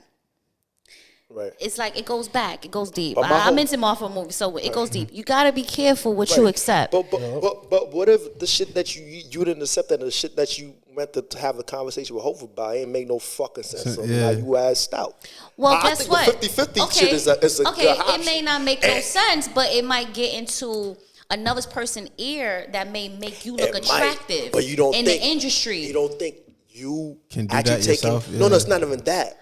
Right. It's like it goes back. It goes deep. But I'm into mafia movies, so it goes deep. You gotta be careful what you accept. But what if the shit that you didn't accept and the shit that you meant to have a conversation with Hopeful about ain't make no fucking sense. So now you asked out. Well, I guess think what? The 50-50 shit is a good option. It may not make no sense, but it might get into another person's ear that may make you look attractive. But you don't in think, the industry. You don't think you can do actually that taking yourself? No, it's not even that.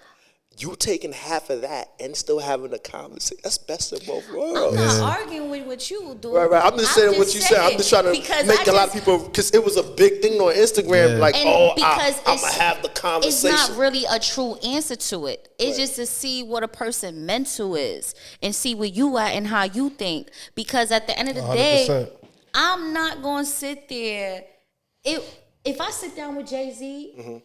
You taking half of that and still having a conversation. That's best of both worlds. I'm not arguing with what you do. Right. I'm just saying what you said. I'm just trying to make a lot of people, because it was a big thing on Instagram. Like, I'm going to have the conversation. It's not really a true answer to it. It's just to see what a person mental is and see where you at and how you think. Because at the end of the 100%. day, I'm not going to sit there. If I sit down with Jay-Z,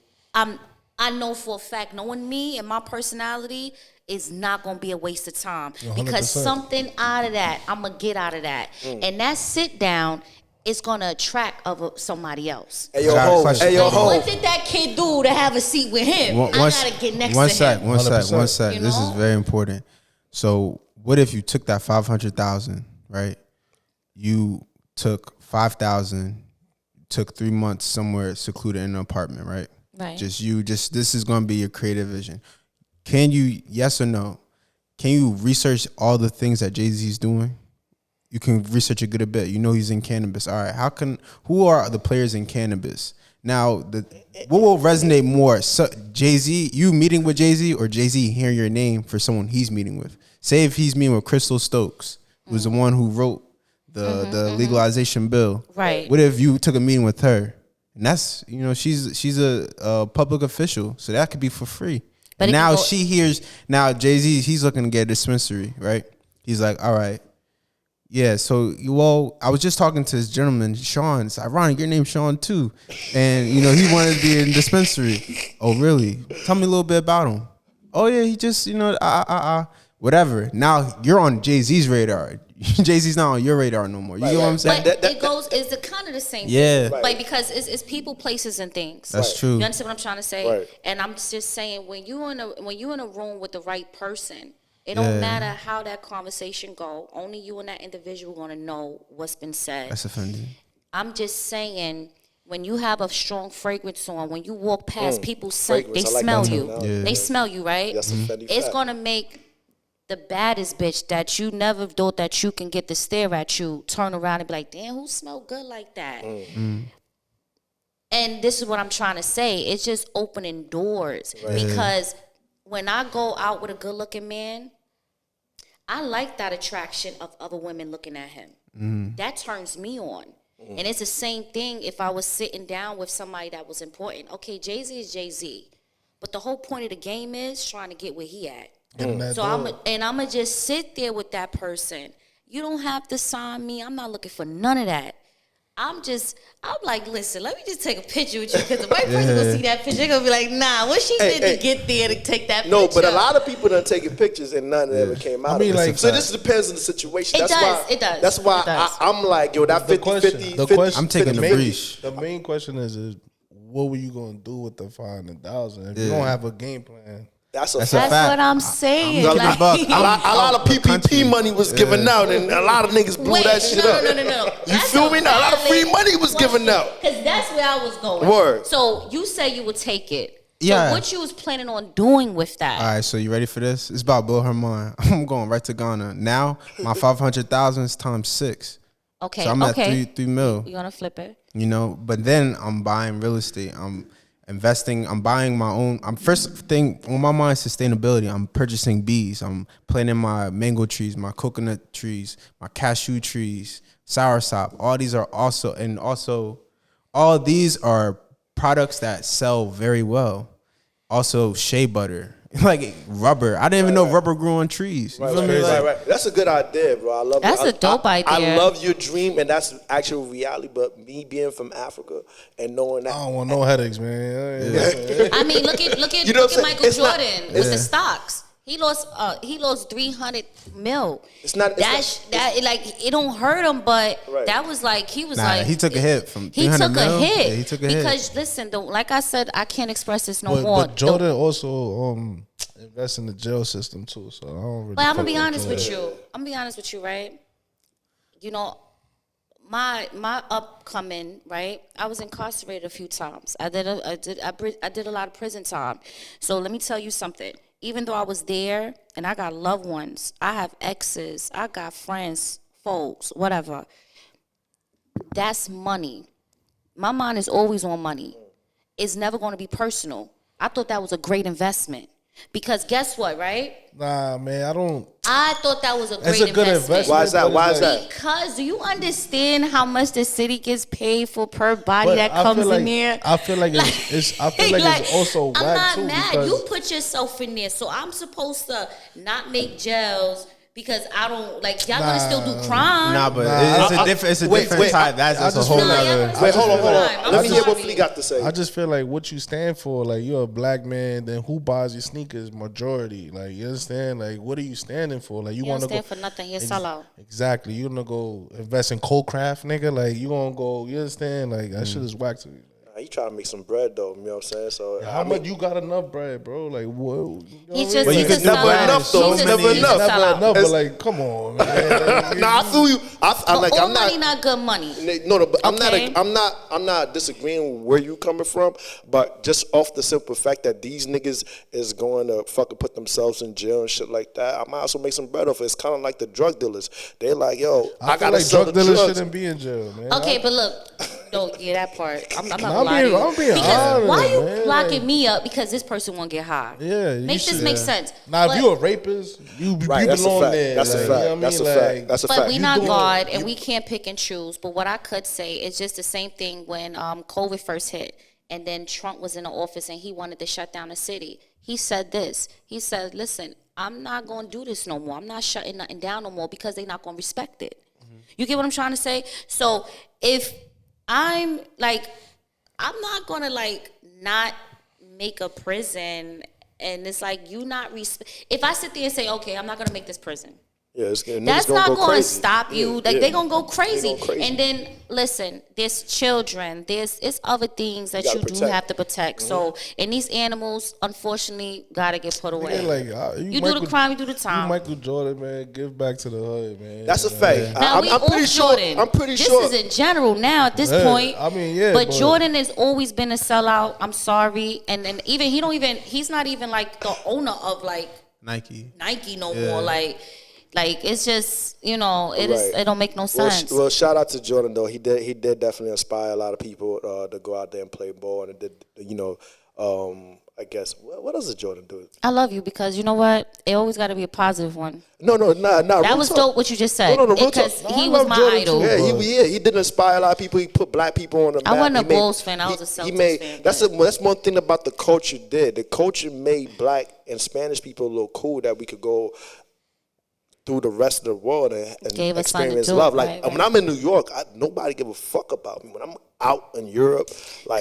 I know for a fact, knowing me and my personality is not going to be a waste of time. 100%. Because something out of that, I'm going to get out of that. And that sit down is going to attract somebody else. Hey, yo, Ho. What did that kid do to have a seat with him? I got to get next to him. One sec. You This know? is very important. So what if you took that 500,000, right? You took 5,000, took 3 months somewhere secluded in an apartment, right? Right. This is going to be your creative vision. Can you, yes or no, can you research all the things that Jay-Z's doing? You can research a good bit. You know he's in cannabis. All right, who are the players in cannabis? Now, what will resonate more? So, Jay-Z, you meeting with Jay-Z, or Jay-Z hearing your name for someone he's meeting with? Say if he's meeting with Crystal Stokes, who's the one who wrote the legalization bill. Right. What if you took a meeting with her? And that's, she's a public official, so that could be for free. But now she hears, now Jay-Z, he's looking to get a dispensary, right? He's like, all right. Yeah, so, well, I was just talking to this gentleman, Sean. It's ironic, your name's Sean too. And, you know, he wanted to be in dispensary. Oh, really? Tell me a little bit about him. Oh, yeah, he just, you know, whatever. Now you're on Jay-Z's radar. Jay-Z's not on your radar no more. You know what I'm saying? But it goes, it's the kind of the same Yeah. thing. Like, because it's people, places, and things. That's true. You understand what I'm trying to say? Right. And I'm just saying, when you in a room with the right person, it don't matter how that conversation go. Only you and that individual gonna know what's been said. That's offending. I'm just saying, when you have a strong fragrance on, when you walk past, people scent, they smell you. Yeah. They smell you, right? That's a funny It's fact. gonna make the baddest bitch that you never thought that you can get to stare at you turn around and be like, damn, who smell good like that? And this is what I'm trying to say. It's just opening doors. Because when I go out with a good looking man, I like that attraction of other women looking at him. That turns me on. And it's the same thing if I was sitting down with somebody that was important. Okay, Jay-Z is Jay-Z. But the whole point of the game is trying to get where he at. So I'm going to just sit there with that person. You don't have to sign me. I'm not looking for none of that. I'm like, listen, let me just take a picture with you, because the white person gonna see that picture, they're gonna be like, nah, what she did to get there to take that picture? No, but a lot of people done taking pictures and none ever came out. I mean, of it. like, so this depends on the situation. It does. That's why I'm like, yo, that 50-50. I'm taking the breach. The main question is what were you gonna do with the 500,000 if you don't have a game plan? That's a That's fact. what I'm saying. A Like, lot of PPP money was given out, and a lot of niggas blew that shit up. No. You feel me? Now a lot of free money was given out. Because that's where I was going. Word. So you say you would take it. Yeah. So what you was planning on doing with that? All right, so you ready for this? It's about blow her mind. I'm going right to Ghana. Now, my 500,000 is times 6. Okay. So I'm at 3 mil. You're gonna flip it. You know, but then I'm buying real estate. I'm investing. I'm buying my own. I'm first thing on my mind, sustainability. I'm purchasing bees. I'm planting my mango trees, my coconut trees, my cashew trees, soursop. All these are also all these are products that sell very well. Also shea butter. Like rubber. I didn't even know rubber grew on trees. You feel me? Like, That's a good idea, bro. I love That's a dope idea. I love your dream, and that's actual reality. But me being from Africa and knowing that, I don't want no headaches, man. I mean, look at You know what I'm saying? Michael It's not- Jordan with the stocks. He lost 300 mil. It's not. That like it don't hurt him, but that was like he was like he took a hit from he 300 took mil. a hit. Yeah, he took a hit. Because listen, like I said, I can't express this no more. But Jordan also invests in the jail system too, so I don't really. But I'm gonna be honest with you. I'm gonna be honest with you, right? You know, my upcoming, right? I was incarcerated a few times. I did a lot of prison time. So let me tell you something. Even though I was there and I got loved ones, I have exes, I got friends, folks, whatever. That's money. My mind is always on money. It's never going to be personal. I thought that was a great investment. Because guess what, right? Nah, man, I thought that was a great It's a good investment. Why is that? Why is that? Because do you understand how much the city gets paid for per body that comes in there? I feel like it's also I'm whack not too. mad. Because You put yourself in there, so I'm supposed to not make jails because I don't like y'all gonna still do crime. Nah, but it's a different type. That's just a whole other. Wait, hold on. I'm Let me hear what sorry. Flea got to say. I just feel like what you stand for, like you're a black man, then who buys your sneakers? Majority, like you understand? Like what are you standing for? Like you You want don't to go stand for nothing. You're sellout. Exactly. You gonna go invest in cold craft, nigga? Like you gonna go? You understand? Like that shit is whack to me. You trying to make some bread though, you know what I'm saying? So How much you got enough bread, bro? Like what? He's know just what I mean? he's a never sellout. enough, though. He's It's a- never he's a enough. Never sellout. enough, but like, come on, man. Nah, I feel you. I'm like, All I'm money not. not good money. No, but Okay. I'm not disagreeing with where you coming from, but just off the simple fact that these niggas is going to fucking put themselves in jail and shit like that, I might also make some bread off it. It's kind of like the drug dealers. They're like, yo, I I feel gotta like sell drug the dealers drugs. shouldn't be in jail, man. Okay, but look, don't get that part. I'm not Nah, gonna lie to you. I'm being Because honest, why you man. locking me up because this person won't get high? Yeah, you Make this should- make sense. Now, But- if you a rapist, you Right, that's a belong fact. there. That's a like, fact. You know what That's I a mean? fact. Like, That's a But fact. we You not doing- God, and we can't pick and choose. But what I could say is just the same thing when COVID first hit, and then Trump was in the office and he wanted to shut down the city. he said this. He said, listen, I'm not going to do this no more. I'm not shutting nothing down no more because they're not going to respect it. You get what I'm trying to say? So if I'm like, I'm not going to like not make a prison, and it's like you not if I sit there and say, okay, I'm not going to make this prison. Yeah, that's not going to stop you. Like they gonna go crazy. They go crazy. And then listen, there's children. It's other things that you do have to protect. So and these animals, unfortunately, gotta get put away. Like, you do the crime, you do the time. You Michael Jordan, man, give back to the hood, man. That's a fact. Now, I'm pretty sure. Jordan. I'm pretty sure. This is in general now at this point. I mean, yeah. But Jordan has always been a sellout. I'm sorry, and then even he's not even like the owner of like Nike no more. Like it's just, you know, it don't make no sense. Well, shout out to Jordan though. He did definitely inspire a lot of people to go out there and play ball, and it did, you know, I guess what else did Jordan do? I love you because you know what? It always got to be a positive one. No. That was dope what you just said. No, because he was my Jordan idol. Too. He did inspire a lot of people. He put black people on the map. I wasn't a Bulls fan. I was a Celtics fan. That's one thing about the culture did. The culture made black and Spanish people a little cool that we could go through the rest of the world and experience love. Like when I'm in New York, nobody give a fuck about me. When I'm out in Europe, like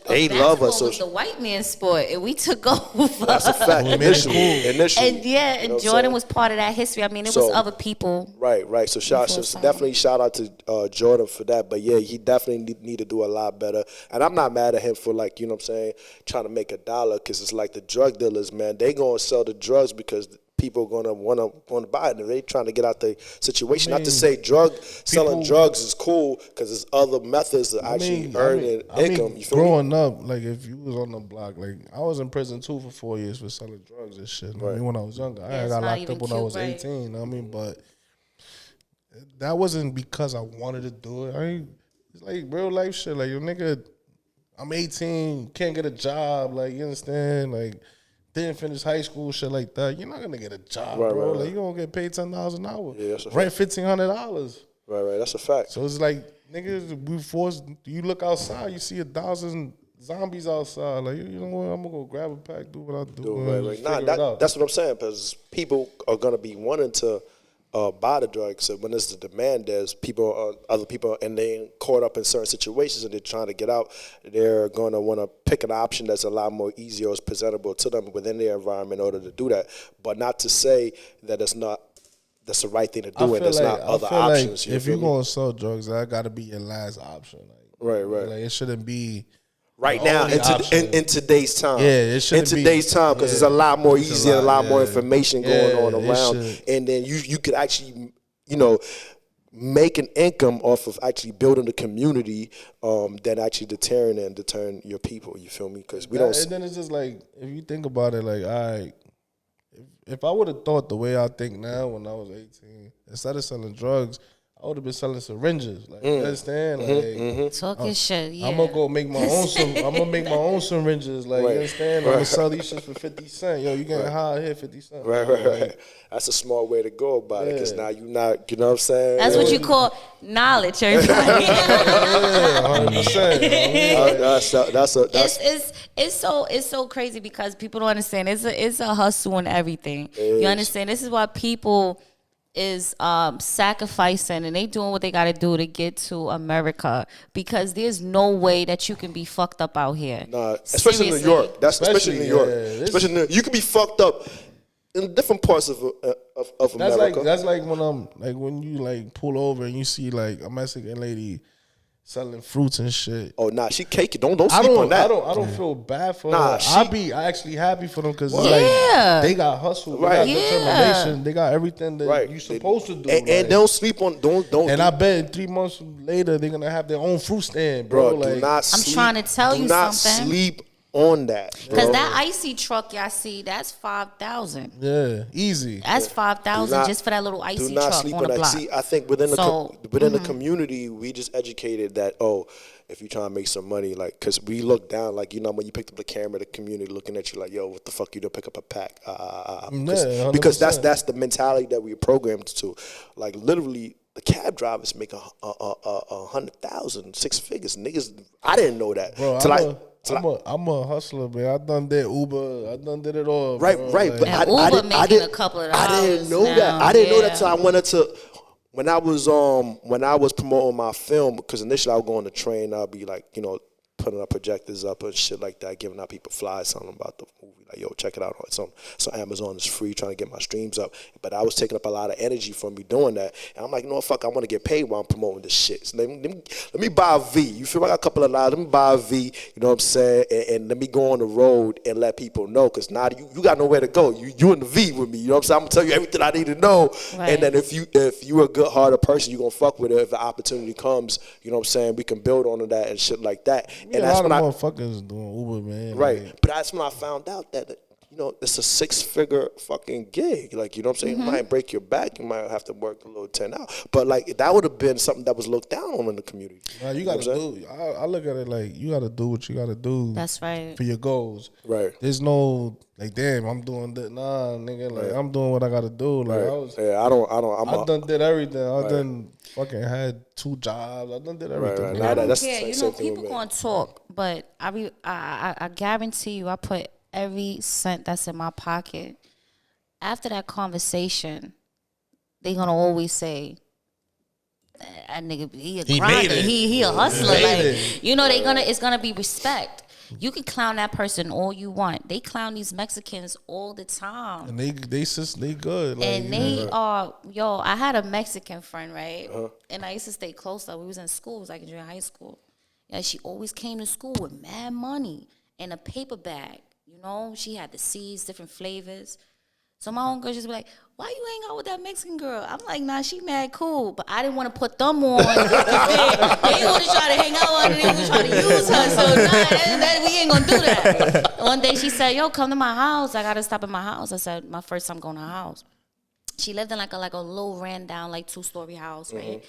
they love us. So was the white man's sport, and we took over. That's a fact. Initially, and Jordan was part of that history. I mean, it was other people. Right. So definitely shout out to Jordan for that. But yeah, he definitely need to do a lot better. And I'm not mad at him for like, you know what I'm saying, trying to make $1 because it's like the drug dealers, man. They gonna sell the drugs because people are gonna want to buy it, and they trying to get out the situation. Not to say selling drugs is cool, because there's other methods of actually earning income. You feel growing up, like if you was on the block, like I was in prison too for 4 years for selling drugs and shit. I mean, when I was younger, I got locked up when I was 18. I mean, but that wasn't because I wanted to do it. It's like real life shit. Like, yo, nigga, I'm 18, can't get a job. Like, you understand? Like, didn't finish high school, shit like that. You're not gonna get a job, bro. Like, you gonna get paid $10 an hour. Yeah, that's a rent $1,500. Right. That's a fact. So it's like, niggas, we forced. You look outside, you see 1,000 zombies outside. Like, you know what? I'm gonna go grab a pack, do what I do. Right. That's what I'm saying. Because people are gonna be wanting to buy the drugs. So when there's the demand, there's other people, and they caught up in certain situations and they're trying to get out. They're going to want to pick an option that's a lot more easier or is presentable to them within their environment in order to do that. But not to say that that's the right thing to do, and there's not other options. Like if you're going to sell drugs, that got to be your last option. Like, right. Like, it shouldn't be right now in today's time. Yeah, it should. In today's time, because there's a lot more easy and a lot more information going on around, and then you could actually, you know, make an income off of actually building the community than actually deterring your people. You feel me? Because we don't. And then it's just like, if you think about it, like, all right, if I would have thought the way I think now when I was 18, instead of selling drugs, I would have been selling syringes. Like, you understand? Like, talking shit. Yeah. I'm gonna go make my own. I'm gonna make my own syringes. Like, you understand? I'm gonna sell these shits for 50 cents. Yo, you getting high here, 50 cents. Right. That's a smart way to go about it, because now you not. You know what I'm saying? That's what you call knowledge, everybody. 100%. It's so crazy because people don't understand. It's a hustle and everything. You understand? This is why people is sacrificing, and they doing what they got to do to get to America, because there's no way that you can be fucked up out here. Nah, especially in New York. Especially in New York. Especially in New York. You can be fucked up in different parts of America. That's like when you like pull over and you see like a Mexican lady selling fruits and shit. Oh nah, she cake it. Don't sleep on that. I don't feel bad for her. I actually happy for them, because like they got hustle, they got determination, they got everything that you supposed to do. And don't sleep on don't. And I bet 3 months later they're gonna have their own fruit stand, bro. Like, do not I'm trying to tell you something. Do not sleep on that, because that icy truck y'all see, that's 5,000. Yeah, easy. That's 5,000 just for that little icy truck sleep on the block. See, I think within the community, we just educated that if you trying to make some money, like, because we look down, like, you know, when you picked up the camera, the community looking at you like, yo, what the fuck you don't pick up a pack? Because that's the mentality that we programmed to. Like, literally, the cab drivers make 100,000, 6 figures. Niggas, I didn't know that. Bro, I'm a hustler, man. I done did Uber. I done did it all. Right, bro. right. Like, But I didn't, a couple of I didn't know that. I didn't know that till I went into when I was promoting my film, because initially I would go on the train. I'd be like, putting up projectors up and shit like that, giving out people flyers, telling them about the movie. Like, yo, check it out. It's on Amazon. It's free, trying to get my streams up. But I was taking up a lot of energy from me doing that. And I'm like, fuck, I want to get paid while I'm promoting this shit. So let me buy a V. You feel like I got a couple of lives. Let me buy a V, you know what I'm saying? And let me go on the road and let people know. Because now you got nowhere to go. You in the V with me. You know what I'm saying? I'm going to tell you everything I need to know. Right. And then if you a good-hearted person, you're going to fuck with it. If the opportunity comes, you know what I'm saying? We can build on that and shit like that. And that's when motherfuckers doing Uber, man. Right. Like, but that's when I found out that, it's a 6-figure fucking gig. Like, you know what I'm saying? You might break your back. You might have to work a little 10 hours. But, like, that would have been something that was looked down on in the community. You got to do. I look at it like you got to do what you got to do. That's right. For your goals. Right. There's no, like, damn, I'm doing that. Nah, nigga. Like, I'm doing what I got to do. Like, I done did everything. I done fucking had 2 jobs. I done did everything. Right. I don't care. People gonna talk, but I guarantee you, I put every cent that's in my pocket. After that conversation, they gonna always say, "That nigga, he a grinder. He a hustler." It's gonna be respect. You can clown that person all you want. They clown these Mexicans all the time. And they good. Like, and they are, I had a Mexican friend, right? And I used to stay close to her. We was in school. It was like in junior high school. Yeah, she always came to school with mad money in a paper bag. She had the seeds, different flavors. So my own girl just be like, "Why you hang out with that Mexican girl?" I'm like, "Nah, she mad cool." But I didn't want to put them on. they want to try to hang out with her. They want to try to use her. So we ain't going to do that. One day she said, "Yo, come to my house. I got to stop at my house." I said, "My first time going to her house." She lived in like a little ran down, like 2-story house, right?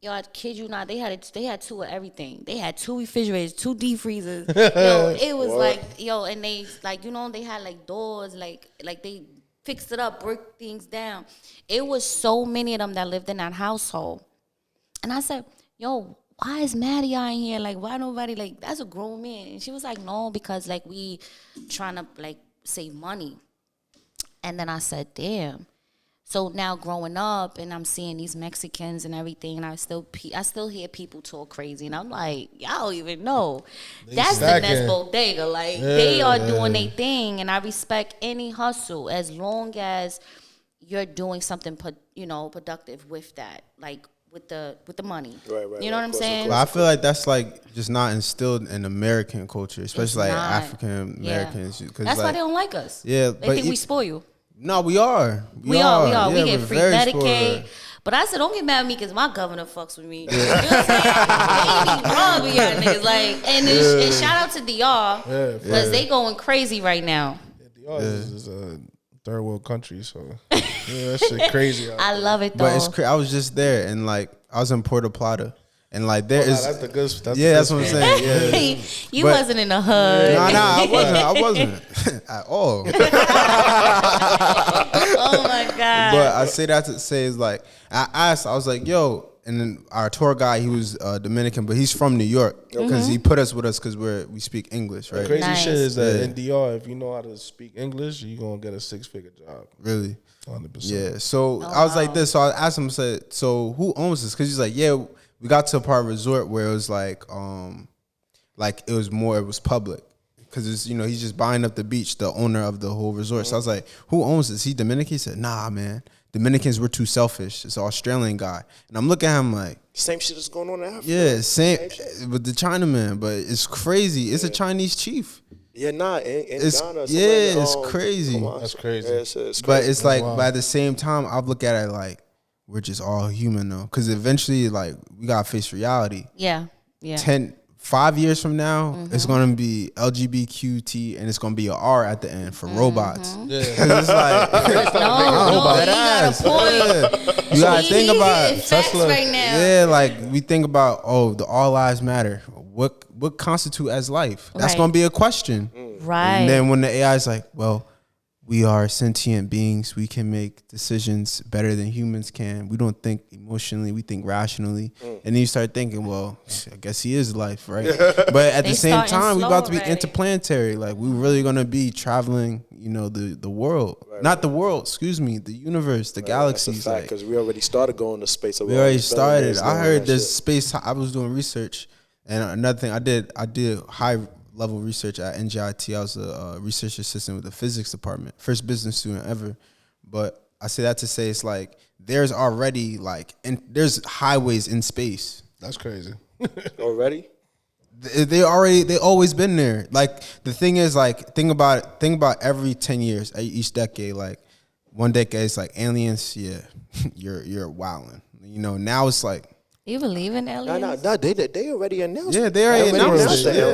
Yo, I kid you not, they had 2 of everything. They had 2 refrigerators, 2 deep freezers. It was like, and they they had like doors, like they fixed it up, broke things down. It was so many of them that lived in that household. And I said, "Yo, why is Maddie out in here? Like, why nobody, like, that's a grown man?" And she was like, "No, because like we trying to like save money." And then I said, "Damn." So now growing up and I'm seeing these Mexicans and everything, and I still hear people talk crazy, and I'm like, y'all don't even know. That's the next bodega. Like, they are doing their thing, and I respect any hustle as long as you're doing something, productive with that, like with the money. Right. You know what I'm saying? But I feel like that's like just not instilled in American culture, especially like African Americans. Yeah. That's why they don't like us. Yeah, they think we spoil you. No, we are. We are. Yeah, we get free Medicaid. But I said, don't get mad at me because my governor fucks with me. Yeah. You know what I'm saying? They ain't wrong with y'all niggas. Like, and shout out to DR because they going crazy right now. DR is a third world country, so that shit crazy. I love it though. But it's I was just there, and like I was in Puerto Plata. And like there is, that's the good. That's what I'm saying. Yeah. You wasn't in the hood. I wasn't at all. Oh my god! But I say that to say is like I was like, yo, and then our tour guy, he was Dominican, but he's from New York because he put us with us because we speak English, right? The crazy shit is that in DR, if you know how to speak English, you gonna get a 6-figure job. Really? 100%. Yeah. So I was like this. So I asked him, said, so who owns this? Because he's like, yeah. We got to a part of resort where it was like it was public because it's he's just buying up the beach, the owner of the whole resort. So I was like, who owns this? He Dominican? He said, nah, man, Dominicans were too selfish. It's an Australian guy, and I'm looking at him like same shit is going on in Africa. Yeah, same with the Chinaman, but it's crazy. It's a Chinese chief. Yeah, in Ghana. It's crazy. That's crazy. Yeah, it's crazy. But it's like, but at the same time, I look at it like, we're just all human though, because eventually, like, we gotta face reality. Yeah. 5 years from now, it's gonna be LGBTQT, and it's gonna be an R at the end for robots. Yeah, it's like you got a point. You gotta think about Tesla right now. Yeah, like we think about the all lives matter. What constitute as life? That's gonna be a question, right? And then when the AI is like, well, we are sentient beings. We can make decisions better than humans can. We don't think emotionally. We think rationally. And then you start thinking, well, I guess he is life, right? But at the same time, we about to be interplanetary. Like, we really going to be traveling, you know, the world. Not the world, excuse me, the universe, the galaxies. Because we already started going to space. We already started. I heard there's space. I was doing research. And another thing, I did high level research at NJIT. I was a research assistant with the physics department, first business student ever. But I say that to say it's like there's already there's highways in space. That's crazy. Already? They always been there. Like the thing is, like think about every 10 years, each decade. Like one decade is like aliens. Yeah, you're wilding. You know, now it's like. You believe in aliens? No, they already announced. Yeah, they already announced it. Yeah,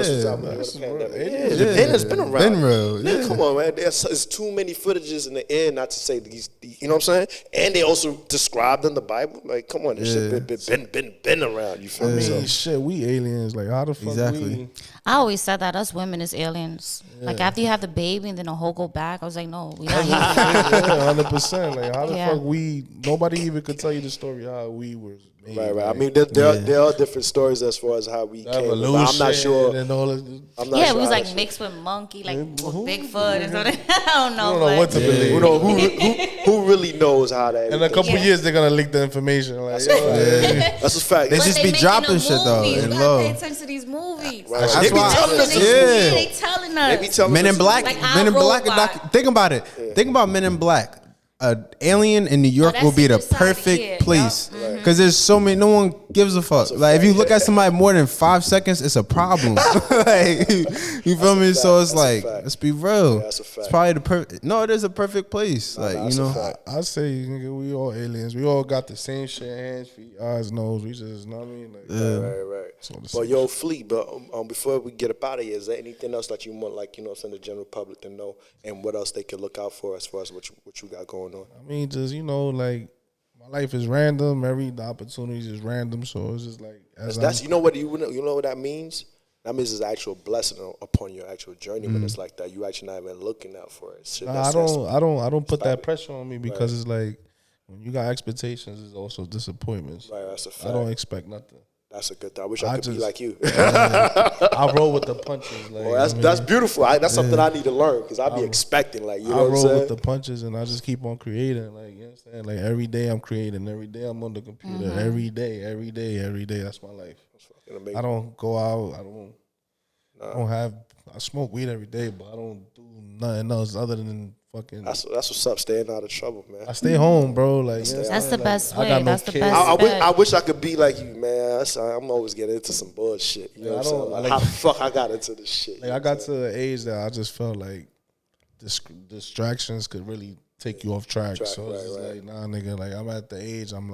it's been around. Been real. Yeah. Come on, man. There's too many footages in the air not to say these. You know what I'm saying? And they also described in the Bible. Like, come on, this shit been around. You feel me? I mean, shit, we aliens. Like, how the fuck we? I always said that us women is aliens. Yeah. Like after you have the baby and then the whole go back, I was like, no, we not aliens. 100%. Like how the fuck we? Nobody even could tell you the story how we were. Right. I mean, there are different stories as far as how we came. I'm not sure. We was like mixed with monkey, like Bigfoot and something. I don't know. You don't know what to believe. Who really knows how that? In a couple years, they're gonna leak the information. Like, that's a fact. They just be dropping shit though. You gotta pay attention to these movies. Right. They be telling us. They telling us. Men in Black. Men in Black. Think about it. Think about Men in Black. An alien in New York will be the perfect place because there's so many. No one gives a fuck. Like if you look at somebody more than 5 seconds, it's a problem. Like, you feel me? So it's like, let's be real. It's probably the perfect. No, it is a perfect place. Like, you know, I say, nigga, we all aliens. We all got the same shit: hands, feet, eyes, nose. We just, you know what I mean? Like, right. But yo, Flea. But before we get up out of here, is there anything else that you want, like, you know, send the general public to know, and what else they can look out for as far as what you got going on? I mean, just, you know, like, my life is random. The opportunities is random. So it's just like, you know what that means? That means it's an actual blessing upon your actual journey when it's like that. You actually not even looking out for it. Shit, I don't put that pressure on me because it's like when you got expectations, it's also disappointments. Right, that's a fact. I don't expect nothing. That's a good thing. I wish I could be like you. I roll with the punches. Like, well, that's beautiful. That's something I need to learn because I be expecting, like, you know what I'm saying? I roll with the punches and I just keep on creating. Like, you understand? Like, every day I'm creating. Every day I'm on the computer. Every day. That's my life. I don't go out. I smoke weed every day, but I don't do nothing else other than fucking. That's what's up. Staying out of trouble, man. I stay home, bro. Like, that's the best way. That's the best. I wish I could be like you, man. I'm always getting into some bullshit. You know what I'm saying? How the fuck I got into this shit? Like, I got to the age that I just felt like distractions could really take you off track. So it's like, nah, nigga. Like, I'm at the age. I'm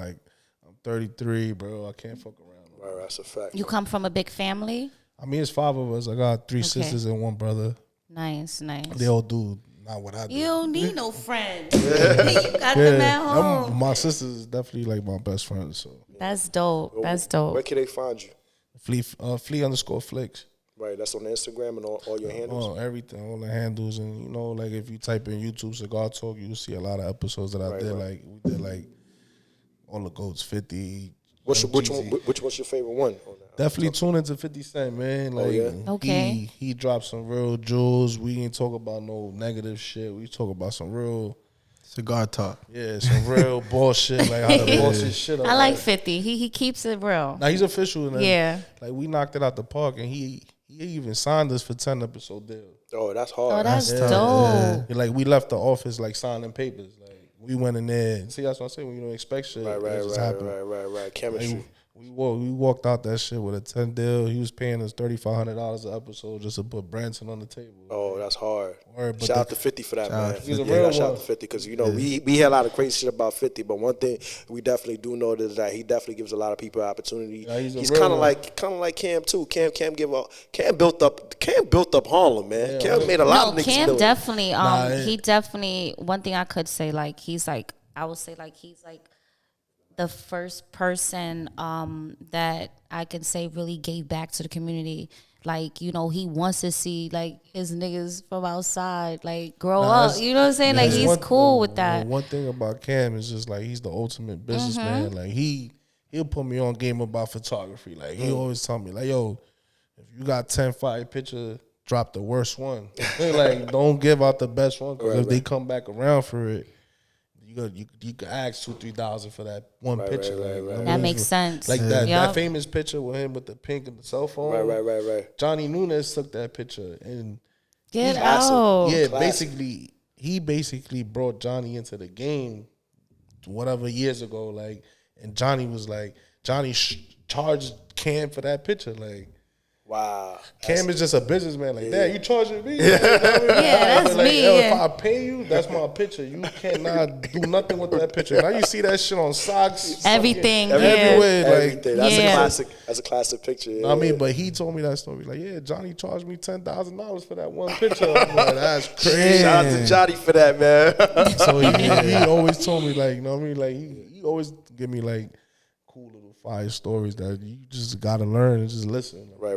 33, bro. I can't fuck around. Right, that's a fact. You come from a big family? I mean, it's 5 of us. I got 3 sisters and 1 brother. Nice. They all do not what I do. You don't need no friends. You got them at home. My sister is definitely like my best friend. So that's dope. That's dope. Where can they find you? Flea_Flix. Right, that's on Instagram and all your handles? Everything, all the handles. And, you know, like, if you type in YouTube Cigar Talk, you'll see a lot of episodes that I did. Like, we did, like, all the GOATs, 50. Which one's your favorite one? Definitely tune into 50 Cent, man. Like, he dropped some real jewels. We ain't talk about no negative shit. We talk about some real cigar talk. Yeah, some real bullshit. Like, how the bullshit shit up. I like 50. He keeps it real. Now, he's official. And yeah. Like, we knocked it out the park, and he even signed us for 10 episode deal. Oh, that's hard. Oh, that's dope. Yeah. Like, we left the office, like, signing papers. Like, we went in there. See, that's what I'm saying. When you don't expect shit, right. Chemistry. Like, we walked out that shit with a 10 deal. He was paying us $3,500 an episode just to put Branson on the table. Oh, that's hard. Shout out to 50 for that, man. Shout out to 50 because, you know, we hear a lot of crazy shit about 50, but one thing we definitely do know is that he definitely gives a lot of people opportunity. Yeah, he's kind of like Cam too. Cam built up Harlem, man. Yeah, Cam made a lot of niggas. Cam definitely. He definitely. One thing I could say, like, he's like, I would say, like, he's like the first person that I can say really gave back to the community. like, you know, he wants to see like his niggas from outside like grow up. You know what I'm saying? Like he's cool with that. One thing about Cam is just like he's the ultimate businessman. Like he'll put me on game about photography. Like he always tell me like, yo, if you got 10 fire pictures, drop the worst one. Like don't give out the best one because if they come back around for it, you could ask $2,000-$3,000 for that one picture. That makes sense. Like that famous picture with him with the pink and the cell phone. Right. Johnny Nunes took that picture and get out. Yeah, he basically brought Johnny into the game, whatever years ago. Like, and Johnny was like, Johnny charged Cam for that picture. Like, wow. Cam is just a businessman. Like, damn, you charging me? That's like, me. If I pay you, that's my picture. You cannot do nothing with that picture. Now you see that shit on socks, everything, everywhere. Everything. That's a classic. That's a classic picture. Yeah. I mean, but he told me that story. Like, yeah, Johnny charged me $10,000 for that one picture. I'm like, that's crazy. Shout out to Johnny for that, man. So he always told me, like, you know what I mean? Like, he always give me like cool little fire stories that you just gotta learn and just listen. Right.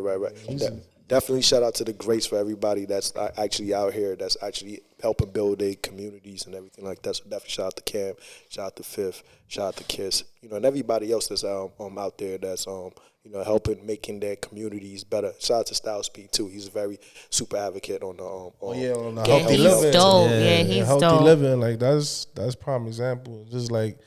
Definitely shout out to the greats for everybody that's actually out here that's actually helping build their communities and everything like that. So definitely shout out to Cam, shout out to Fifth, shout out to Kiss, you know, and everybody else that's out there that's you know, helping making their communities better. Shout out to Styles P too. He's a very super advocate on the on the healthy he's living. Dope. Yeah, he's healthy dope. living. Like that's prime example. Just like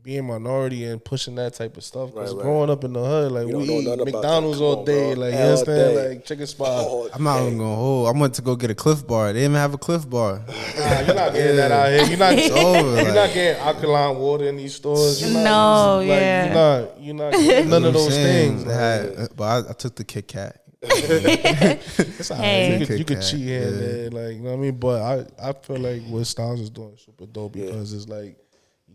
being minority and pushing that type of stuff. Because growing up in the hood, like we eat McDonald's all day, like you understand, like chicken spot. I'm not even gonna hold. I went to go get a Cliff Bar. They didn't even have a Cliff Bar. Nah, you're not getting that out here. You're not. You're not getting alkaline water in these stores. You're not, you're not getting none of those things. But I took the Kit Kat. It's all right. You could cheat here and there, like you know what I mean. But I feel like what Styles is doing is super dope because it's like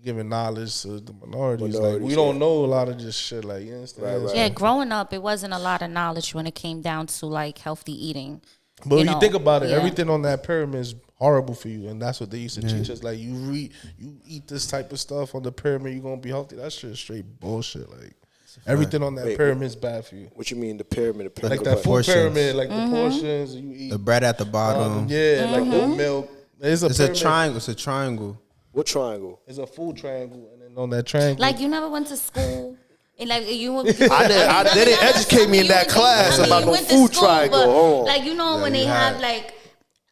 giving knowledge to the minorities. Like we don't know a lot of this shit. Like you understand? Yeah, growing up, it wasn't a lot of knowledge when it came down to like healthy eating. But when you think about it, everything on that pyramid is horrible for you, and that's what they used to teach us. Like you eat this type of stuff on the pyramid, you're gonna be healthy. That shit is straight bullshit. Like everything on that pyramid is bad for you. What you mean the pyramid? Like that food pyramid, like the portions you eat, the bread at the bottom. like the milk. It's a triangle. It's a triangle. What triangle? It's a food triangle, and then on that triangle, like you never went to school. And like you, I didn't educate me in that class about no food triangle. Like you know when they have like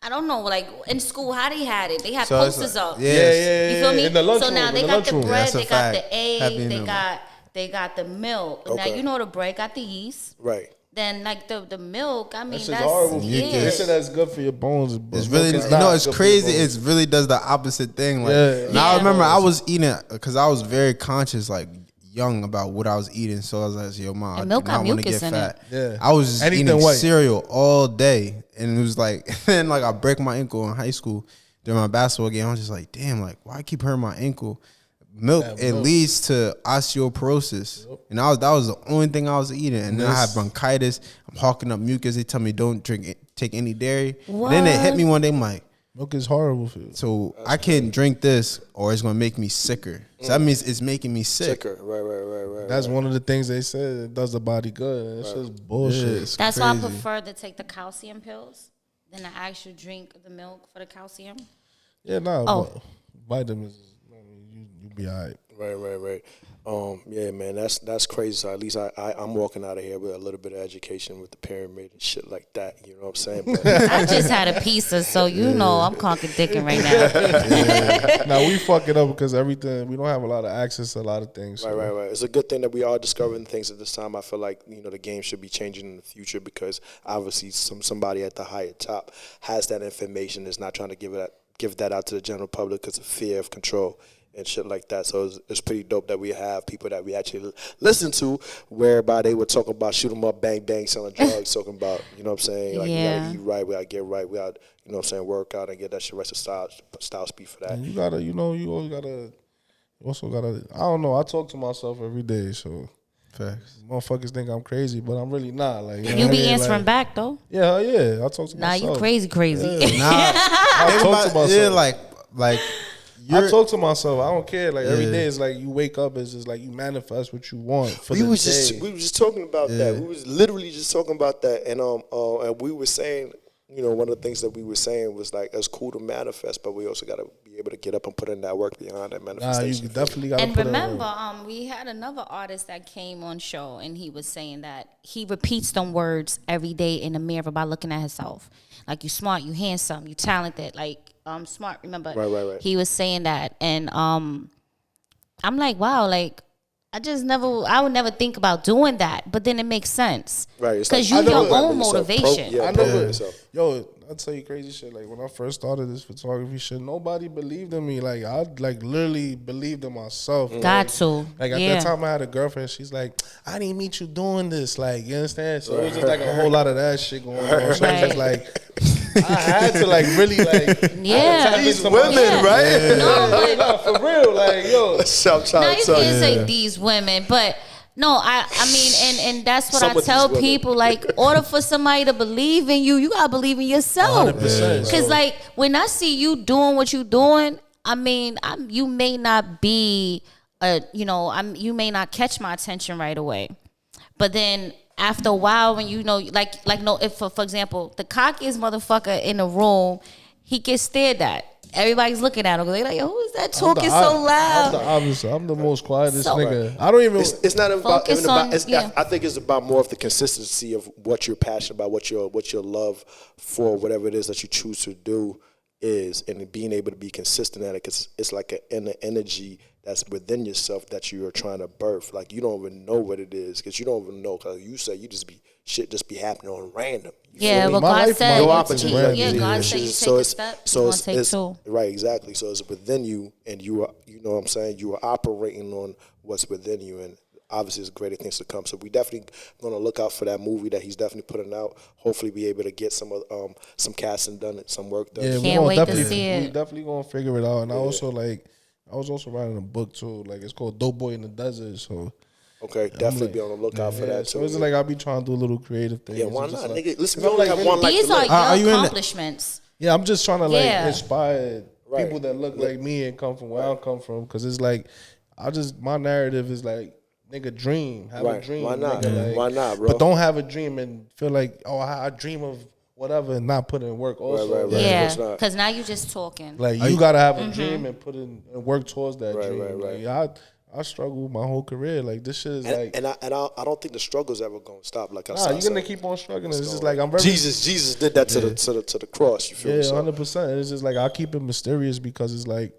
I don't know, like in school how they had it. They had posters up. Yeah. You feel me? In the lunchroom, so now they got the bread, they got the egg, they got the milk. Okay. Now you know the bread got the yeast. Right. Then like the milk, I mean that's horrible. They said that's good for your bones. It's really, it's crazy. It really does the opposite thing. Like now I remember I was eating because I was very conscious, like young about what I was eating. So I was like, yo, mom, I don't want to get fat. Yeah. I was just eating cereal all day, and it was like, then like I break my ankle in high school during my basketball game. I was just like, damn, like why I keep hurting my ankle? Milk, it leads to osteoporosis. And that was the only thing I was eating. And then I had bronchitis. I'm hawking up mucus. They tell me don't take any dairy. Then it hit me one day. I'm like, milk is horrible for you. So I can't drink this or it's going to make me sicker. So that means it's making me sick. Right. That's one of the things they said. It does the body good. And it's just bullshit. That's why I prefer to take the calcium pills than to actually drink the milk for the calcium. Yeah, but vitamins. You be all right. Right. Yeah, man, that's crazy. So at least I'm walking out of here with a little bit of education with the pyramid and shit like that. You know what I'm saying? But I just had a pizza, so you know I'm contradicting right now. Now we fuck it up because everything we don't have a lot of access to a lot of things. So. Right. It's a good thing that we are discovering things at this time. I feel like the game should be changing in the future because obviously somebody at the higher top has that information. Is not trying to give that out to the general public because of fear of control and shit like that. So it's pretty dope that we have people that we actually listen to whereby they would talk about shoot 'em up, bang, bang, selling drugs, talking about, you know what I'm saying? Like, we gotta eat right, we gotta get right, we gotta, you know what I'm saying, work out and get that shit right to style speed for that. And you gotta, you also gotta, I don't know, I talk to myself every day, so. Facts. Motherfuckers think I'm crazy, but I'm really not. Like you be answering back though. Yeah, I talk to myself. Nah, you crazy. Yeah. I talk to myself. Yeah, like I talk to myself. I don't care. Like every day, it's like you wake up. It's just like you manifest what you want for the day. We were just talking about that. We was literally just talking about that, and we were saying, you know, one of the things that we were saying was like it's cool to manifest, but we also got to be able to get up and put in that work behind that manifestation. You definitely got to. And remember, we had another artist that came on show, and he was saying that he repeats them words every day in the mirror by looking at himself. Like, you smart, you handsome, you talented, like, smart, remember? Right. He was saying that, and I'm like, wow, like, I would never think about doing that, but then it makes sense. Right. Because you're your own motivation. I know. Yo, I'll tell you crazy shit. Like, when I first started this photography shit, nobody believed in me. Like, I literally believed in myself. Got to. Like, at that time, I had a girlfriend. She's like, I didn't meet you doing this. Like, you understand? So it was just like a whole lot of that shit going on. So it's just like, I had to like really like these women, right? No, for real, like yo. Now you can't say these women, but no, I mean, and that's what I tell people. Like, order for somebody to believe in you, you gotta believe in yourself. 100%. Because like when I see you doing what you doing, I mean, you may not be, you may not catch my attention right away, but then after a while, when you know, if for example, the cockiest motherfucker in the room, he gets stared at. Everybody's looking at him. They're like, yo, who is that talking so loud? I'm the opposite. I'm the most quietest nigga. I don't even. It's not about. On, I think it's about more of the consistency of what you're passionate about, what your love for, whatever it is that you choose to do is, and being able to be consistent at it. Because it's like an energy that's within yourself that you are trying to birth. Like, you don't even know what it is because you don't even know. Because you say shit just be happening on random. Yeah, but God said God said you take a step, you're gonna take two. Right, exactly. So it's within you, and you are, you know what I'm saying, you are operating on what's within you, and obviously there's greater things to come. So we definitely gonna look out for that movie that he's definitely putting out. Hopefully be able to get some casting done, some work done. Yeah, can't wait to see it. We definitely gonna figure it out. And I was also writing a book too. Like, it's called Dope Boy in the Desert. So. Okay, definitely be on the lookout for that too. So it's like I'll be trying to do a little creative things. Yeah, why not, like, nigga? Listen, we only have one life to live. These are your accomplishments. Yeah, I'm just trying to like inspire people that look like me and come from where I come from. Because it's like, my narrative is like, nigga, dream. Have a dream. Why not? Nigga, like, why not, bro? But don't have a dream and feel like, oh, I dream of whatever and not put in work also. Right. Yeah, because now you're just talking. Like, you got to have a dream and put in and work towards that dream. Right. Like, I struggle my whole career. Like, this shit is and I don't think the struggle's ever gonna stop. Like I said, you're gonna keep on struggling. It's just like I'm very Jesus did that to the cross. You feel me? Yeah, 100%. It's just like I keep it mysterious because it's like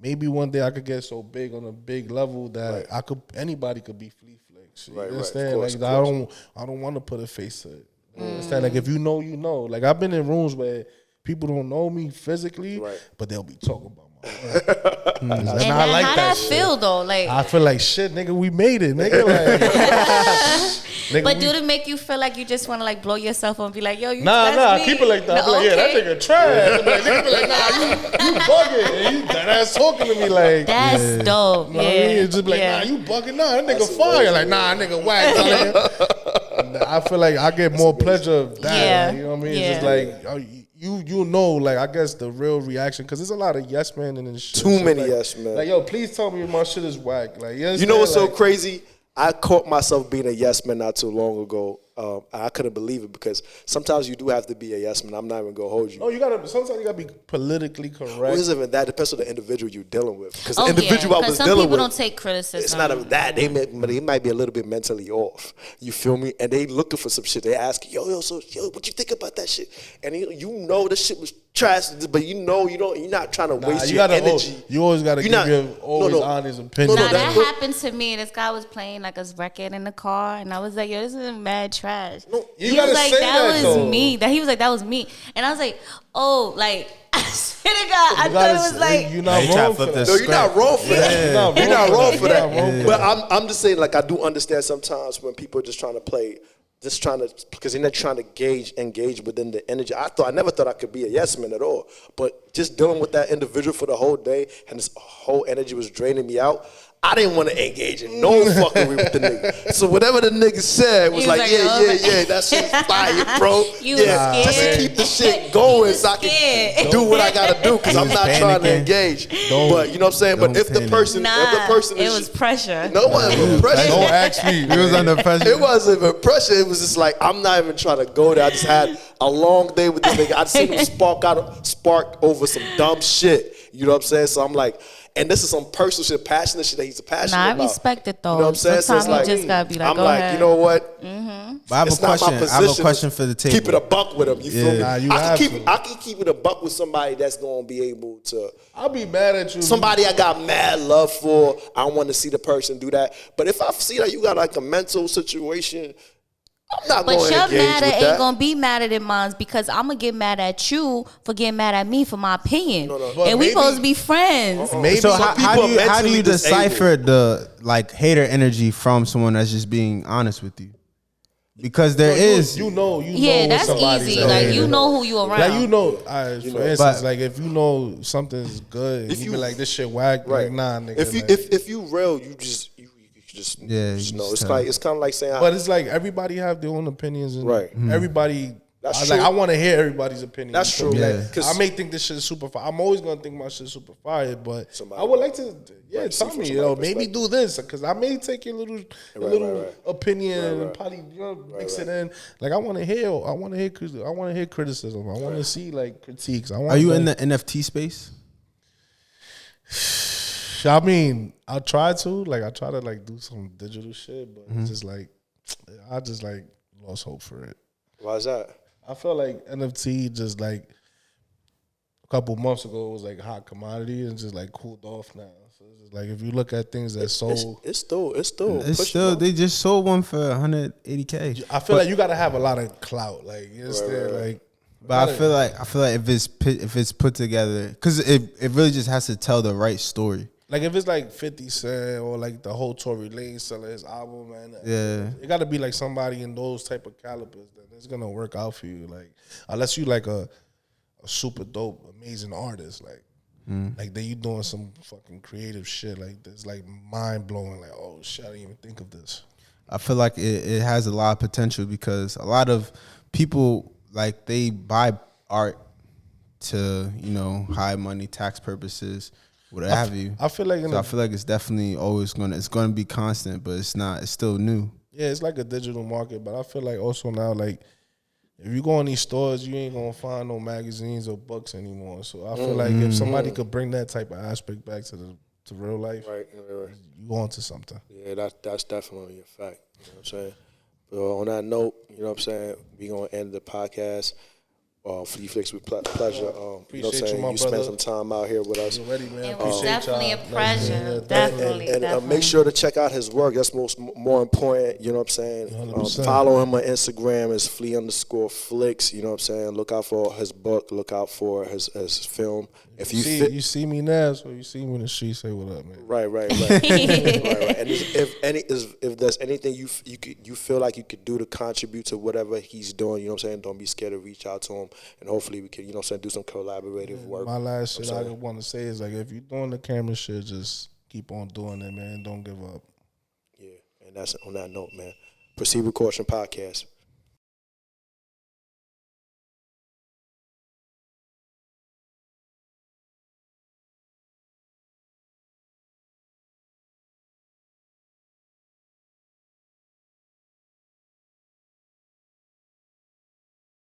maybe one day I could get so big on a big level that anybody could be Flix. You understand? Like, I don't want to put a face to it. You understand? Like, if you know, you know. Like, I've been in rooms where people don't know me physically, but they'll be talking about and I like how that feel though? Like, I feel like shit, nigga. We made it, nigga. Like, but do it make you feel like you just want to like blow yourself up and be like, yo, you nah, keep it like that. No, like, yeah, that nigga trash. Like, nigga be like, nah, you bugging. You that ass talking to me like that's dope. You know what I mean? Just be like, nah, you bugging. Nah, that nigga fire. Like, nah, nigga whack. I feel like I get more pleasure of that. Yeah. Like, you know what I mean? It's just like you know, like, I guess the real reaction, because there's a lot of yes men in this shit. Too many like, yes men. Like, yo, please tell me if my shit is whack. Like, you know what's so crazy? I caught myself being a yes man not too long ago. I couldn't believe it because sometimes you do have to be a yes man. I'm not even gonna hold you. No, sometimes you gotta be politically correct. Well, it's even that. It depends on the individual you're dealing with. Because the individual I was dealing with, some people don't take criticism. It's not that they might be a little bit mentally off. You feel me? And they looking for some shit. They ask you, yo, what you think about that shit? And you know this shit was trash, but you're not trying to waste your energy. You always gotta give your honest opinion. Nah, that happened to me. This guy was playing like a record in the car, and I was like, yo, this is mad trash. No, he was like, that was me. He was like, that was me. And I was like, oh, like, I thought it was like, you're not wrong for that. No, you're not wrong for that. You're not wrong for that. But I'm just saying, like, I do understand sometimes when people are just trying to play, because they're not trying to engage within the energy. I never thought I could be a yes man at all. But just dealing with that individual for the whole day and this whole energy was draining me out, I didn't want to engage in no fuckery with the nigga. So whatever the nigga said was like, yeah, that shit's fire, bro. Just to keep the shit going so I can do what I gotta do because I'm not trying to engage. But you know what I'm saying? But if the person, it was pressure. No, it wasn't pressure. Don't ask me. It was under pressure. It wasn't even pressure. It was just like I'm not even trying to go there. I just had a long day with this nigga. I seen him spark over some dumb shit. You know what I'm saying? So I'm like, and this is some personal shit, passionate shit that he's passionate about. I respect it though. You know what I'm saying? Sometimes so it's like, you just gotta be like, I'm go like, ahead. you know what? Mm-hmm. But I have a question. I have a question for the table. Keep it a buck with him. You feel me? I can keep it a buck with somebody that's gonna be able to. I'll be mad at you. Somebody I got mad love for. I want to see the person do that. But if I see that you got like a mental situation, I'm not going to engage with that. But your matter ain't going to be madder than mine because I'm going to get mad at you for getting mad at me for my opinion. And we supposed to be friends. Maybe so how do you decipher the like hater energy from someone that's just being honest with you? Because there is, you know, that's easy. Like you know who you around. Like you know, for instance, like if you know something's good, if you be like this shit whack, right. Like nah, nigga. If you real, you just know. It's kind of like saying, but it's like everybody have their own opinions, and right? Everybody. That's true. Like I want to hear everybody's opinion. That's true. Like, I may think this shit is super fire. I'm always gonna think my shit's super fire, but I would like to, tell me, maybe do this because I may take your little opinion and probably mix it in. Like I want to hear criticism. I want to see like critiques. Are you in the NFT space? I mean, I try to like do some digital shit, but it's just like I just like lost hope for it. Why is that? I feel like NFT just like a couple months ago it was like a hot commodity and just like cooled off now. So it's just like if you look at things that sold, it's still they just sold one for 180K. I feel like you got to have a lot of clout, like like. But I feel like if it's put together, because it really just has to tell the right story. Like if it's like 50 Cent or like the whole Tory Lanez selling his album, man, it got to be like somebody in those type of calibers that it's gonna work out for you. Like unless you like a super dope, amazing artist, like then you doing some fucking creative shit like this, like mind blowing. Like oh shit, I didn't even think of this. I feel like it has a lot of potential because a lot of people like they buy art to high money tax purposes. What have you? I feel like I feel like it's definitely always gonna be constant, but it's not. It's still new. Yeah, it's like a digital market, but I feel like also now like if you go in these stores, you ain't gonna find no magazines or books anymore. So I feel like if somebody could bring that type of aspect back to real life, right. You go onto something. Yeah, that's definitely a fact. You know what I'm saying? But on that note, you know what I'm saying, we gonna end the podcast. For you, Flix, with pleasure. Appreciate you spent some time out here with us. Ready, man. It was definitely a pleasure. Definitely. And make sure to check out his work. That's more important. You know what I'm saying? Follow him on Instagram. It's _Flix. You know what I'm saying? Look out for his book. Look out for his film. If you see me now, so you see me in the street, say what up, man. Right. right. And if there's anything you feel like you could do to contribute to whatever he's doing, you know what I'm saying? Don't be scared to reach out to him. And hopefully we can, you know what I'm saying, do some collaborative work. My last shit I want to say is like if you're doing the camera shit, just keep on doing it, man. Don't give up. Yeah, and that's on that note, man. Proceed with Caution Podcast.